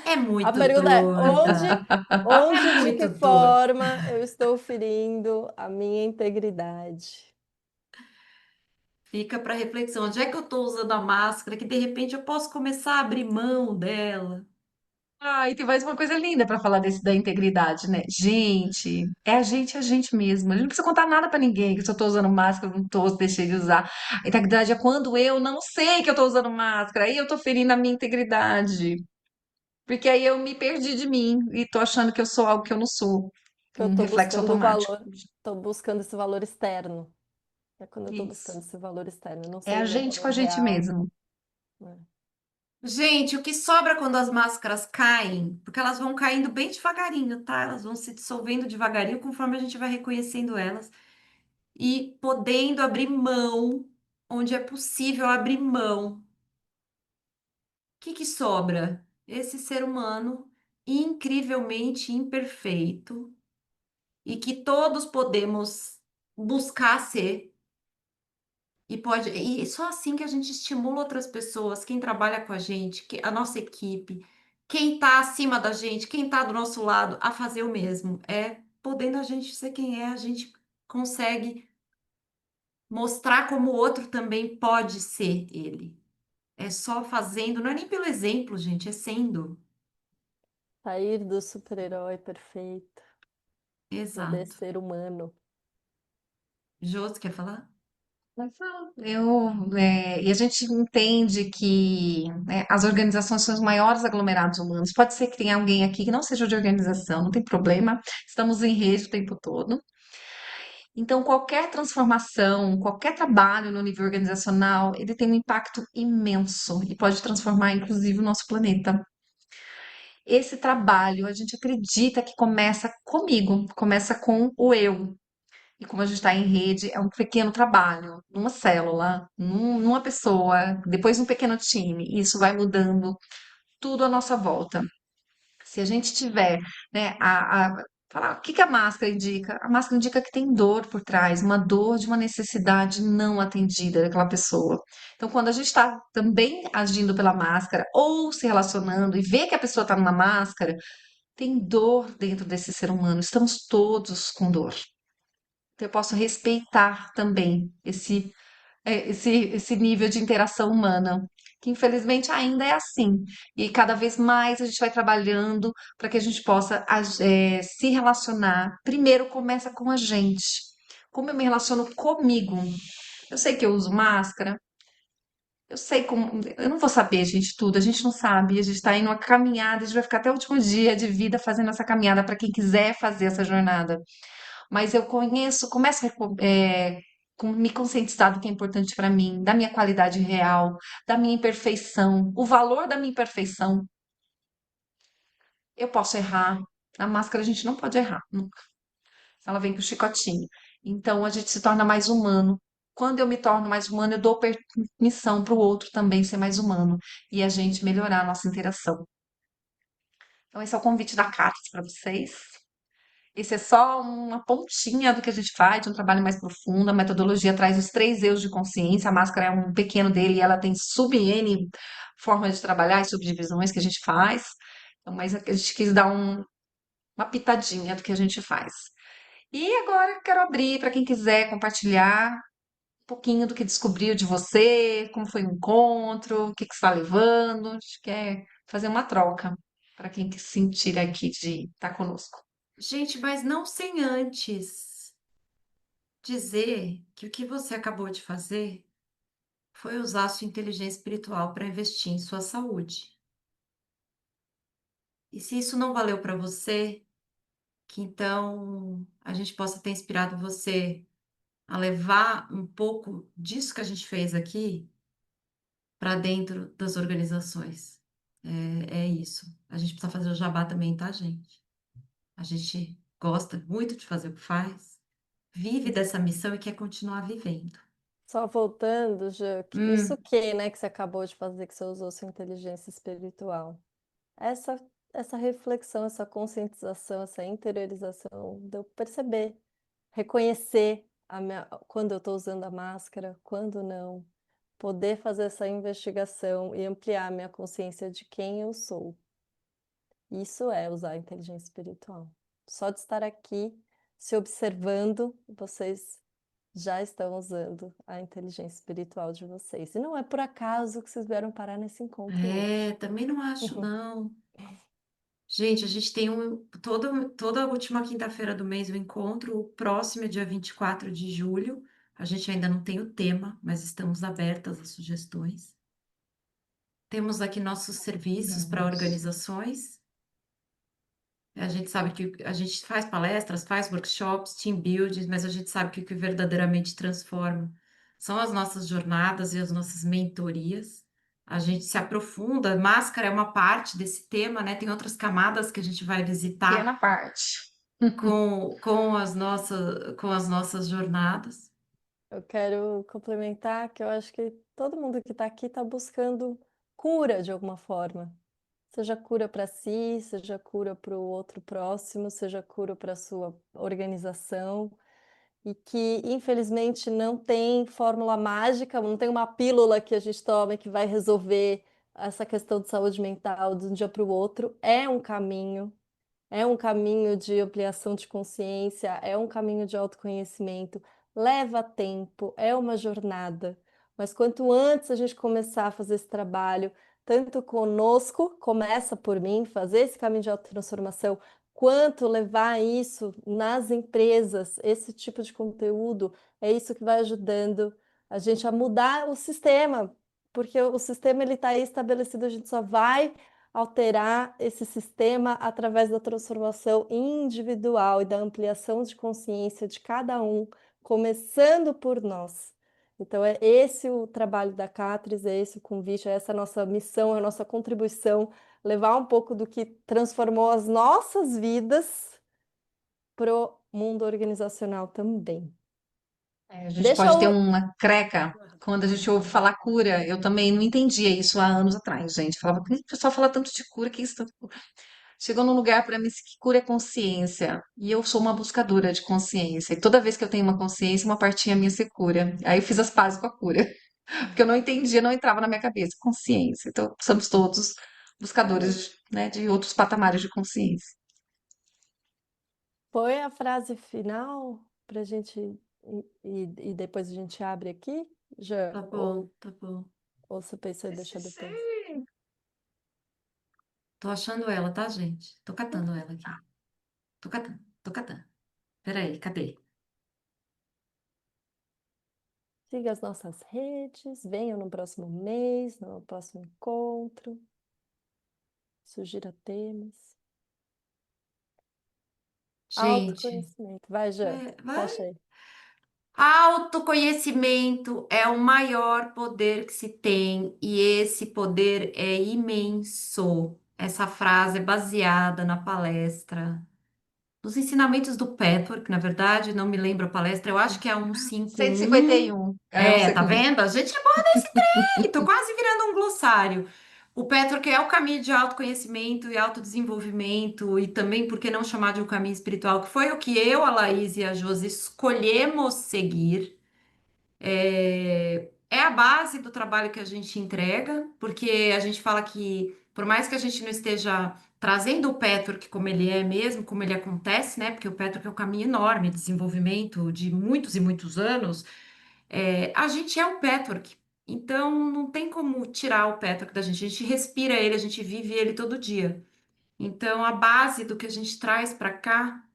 É A muito pergunta é: doida. É onde, de muito que doida. forma eu estou ferindo a minha integridade? Fica para reflexão. Onde é que eu estou usando a máscara que de repente eu posso começar a abrir mão dela? Ah, e tem mais uma coisa linda para falar desse da integridade, né? Gente, é a gente mesmo. A gente não precisa contar nada para ninguém, que se eu tô usando máscara, eu não tô, deixei de usar. A integridade é quando eu não sei que eu tô usando máscara, aí eu tô ferindo a minha integridade. Porque aí eu me perdi de mim e tô achando que eu sou algo que eu não sou. Que eu Um estou reflexo buscando automático. valor, estou buscando esse valor externo. É quando eu estou buscando Isso. esse valor externo, eu não É sei a o meu gente com valor a gente real, mesmo. né? Gente, o que sobra quando as máscaras caem? Porque elas vão caindo bem devagarinho, tá? Elas vão se dissolvendo devagarinho conforme a gente vai reconhecendo elas e podendo abrir mão, onde é possível abrir mão. O que que sobra? Esse ser humano incrivelmente imperfeito e que todos podemos buscar ser E só assim que a gente estimula outras pessoas, quem trabalha com a gente, a nossa equipe, quem está acima da gente, quem está do nosso lado, a fazer o mesmo. É podendo a gente ser quem é, a gente consegue mostrar como o outro também pode ser ele. É só fazendo, não é nem pelo exemplo, gente, é sendo. Sair do super-herói perfeito, poder Exato. ser humano. Jô, você quer falar? Mas e a gente entende que, né, as organizações são os maiores aglomerados humanos. Pode ser que tenha alguém aqui que não seja de organização, não tem problema. Estamos em rede o tempo todo. Então, qualquer transformação, qualquer trabalho no nível organizacional, ele tem um impacto imenso e pode transformar, inclusive, o nosso planeta. Esse trabalho, a gente acredita que começa comigo, começa com o eu. E como a gente está em rede, é um pequeno trabalho, numa célula, numa pessoa, depois um pequeno time. E isso vai mudando tudo à nossa volta. Se a gente tiver, né, falar, o que que a máscara indica? A máscara indica que tem dor por trás, uma dor de uma necessidade não atendida daquela pessoa. Então, quando a gente está também agindo pela máscara ou se relacionando e vê que a pessoa está numa máscara, tem dor dentro desse ser humano. Estamos todos com dor. Então, eu posso respeitar também esse nível de interação humana, que infelizmente ainda é assim. E cada vez mais a gente vai trabalhando para que a gente possa se relacionar. Primeiro começa com a gente. Como eu me relaciono comigo? Eu sei que eu uso máscara, eu sei como. Eu não vou saber, gente, tudo, a gente não sabe. A gente está em uma caminhada, a gente vai ficar até o último dia de vida fazendo essa caminhada para quem quiser fazer essa jornada. Mas eu começo me conscientizar do que é importante para mim, da minha qualidade real, da minha imperfeição, o valor da minha imperfeição. Eu posso errar. Na máscara a gente não pode errar, nunca. Ela vem com o chicotinho. Então a gente se torna mais humano. Quando eu me torno mais humano, eu dou permissão para o outro também ser mais humano e a gente melhorar a nossa interação. Então esse é o convite da Cates para vocês. Esse é só uma pontinha do que a gente faz, de um trabalho mais profundo. A metodologia traz os 3 eus de consciência. A máscara é um pequeno dele e ela tem sub-N formas de trabalhar e subdivisões que a gente faz. Então, mas a gente quis dar uma pitadinha do que a gente faz. E agora eu quero abrir para quem quiser compartilhar um pouquinho do que descobriu de você, como foi o encontro, o que que está levando. A gente quer fazer uma troca para quem que se sentir aqui de estar conosco. Gente, mas não sem antes dizer que o que você acabou de fazer foi usar a sua inteligência espiritual para investir em sua saúde. E se isso não valeu para você, que então a gente possa ter inspirado você a levar um pouco disso que a gente fez aqui para dentro das organizações. É isso. A gente precisa fazer o jabá também, tá, gente? A gente gosta muito de fazer o que faz, vive dessa missão e quer continuar vivendo. Só voltando, Jô, isso Hum, que, né, que você acabou de fazer, que você usou sua inteligência espiritual. Essa, essa reflexão, essa conscientização, essa interiorização, de eu perceber, reconhecer quando eu estou usando a máscara, quando não, poder fazer essa investigação e ampliar a minha consciência de quem eu sou. Isso é usar a inteligência espiritual. Só de estar aqui, se observando, vocês já estão usando a inteligência espiritual de vocês. E não é por acaso que vocês vieram parar nesse encontro hoje. também não acho, não. Gente, a gente tem toda a última quinta-feira do mês o encontro, o próximo é dia 24 de julho. A gente ainda não tem o tema, mas estamos abertas a sugestões. Temos aqui nossos serviços para organizações. A gente sabe que a gente faz palestras, faz workshops, team buildings, mas a gente sabe que o que verdadeiramente transforma são as nossas jornadas e as nossas mentorias. A gente se aprofunda, máscara é uma parte desse tema, né? Tem outras camadas que a gente vai Pequena visitar parte. com as nossas jornadas. Eu quero complementar que eu acho que todo mundo que está aqui está buscando cura de alguma forma. Seja cura para si, seja cura para o outro próximo, seja cura para a sua organização. e que, infelizmente, não tem fórmula mágica, não tem uma pílula que a gente toma que vai resolver essa questão de saúde mental de um dia para o outro. É um caminho de ampliação de consciência, é um caminho de autoconhecimento, leva tempo, é uma jornada. Mas quanto antes a gente começar a fazer esse trabalho, tanto conosco, começa por mim, fazer esse caminho de autotransformação, quanto levar isso nas empresas, esse tipo de conteúdo, é isso que vai ajudando a gente a mudar o sistema, porque o sistema ele está aí estabelecido, a gente só vai alterar esse sistema através da transformação individual e da ampliação de consciência de cada um, começando por nós. Então, é esse o trabalho da Catris, é esse o convite, é essa a nossa missão, a nossa contribuição, levar um pouco do que transformou as nossas vidas pro mundo organizacional também. A gente Deixa pode ter eu. uma creca quando a gente ouve falar cura. Eu também não entendia isso há anos atrás, gente. Falava, por que o pessoal fala tanto de cura? Que isso? Chegou num lugar para mim que cura é consciência. E eu sou uma buscadora de consciência. E toda vez que eu tenho uma consciência, uma partinha minha se cura. Aí eu fiz as pazes com a cura. Porque eu não entendia, não entrava na minha cabeça. Consciência. Então, somos todos buscadores, né, de outros patamares de consciência. Foi a frase final para a gente. E depois a gente abre aqui, já? Tá bom, tá bom. Ou você pensou em deixar depois? Tô achando ela, tá, gente? Tô catando ela aqui. Tô catando, tô catando. Peraí, cadê? Siga as nossas redes, venham no próximo mês, no próximo encontro, sugira temas. Gente, Autoconhecimento. Vai, Jã, vai. fecha aí. Autoconhecimento é o maior poder que se tem e esse poder é imenso. Essa frase é baseada na palestra dos ensinamentos do Petworth, na verdade, não me lembro a palestra, eu acho que é a 151. 151. É, É, tá vendo? A gente é boa nesse trem, tô quase virando um glossário. O Petworth é o caminho de autoconhecimento e autodesenvolvimento, e também, por que não chamar de um caminho espiritual, que foi o que eu, a Laís e a Josi escolhemos seguir. É a base do trabalho que a gente entrega, porque a gente fala que, por mais que a gente não esteja trazendo o Petworth como ele é mesmo, como ele acontece, né? Porque o Petworth é um caminho enorme de desenvolvimento de muitos e muitos anos, a gente é o Petworth. Então, não tem como tirar o Petworth da gente. A gente respira ele, a gente vive ele todo dia. Então, a base do que a gente traz para cá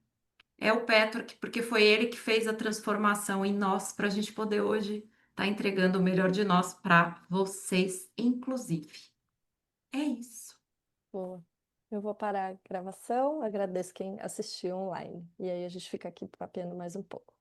é o Petro, porque foi ele que fez a transformação em nós para a gente poder hoje estar entregando o melhor de nós para vocês, inclusive. É isso. Boa. Eu vou parar a gravação, agradeço quem assistiu online. E aí a gente fica aqui papeando mais um pouco.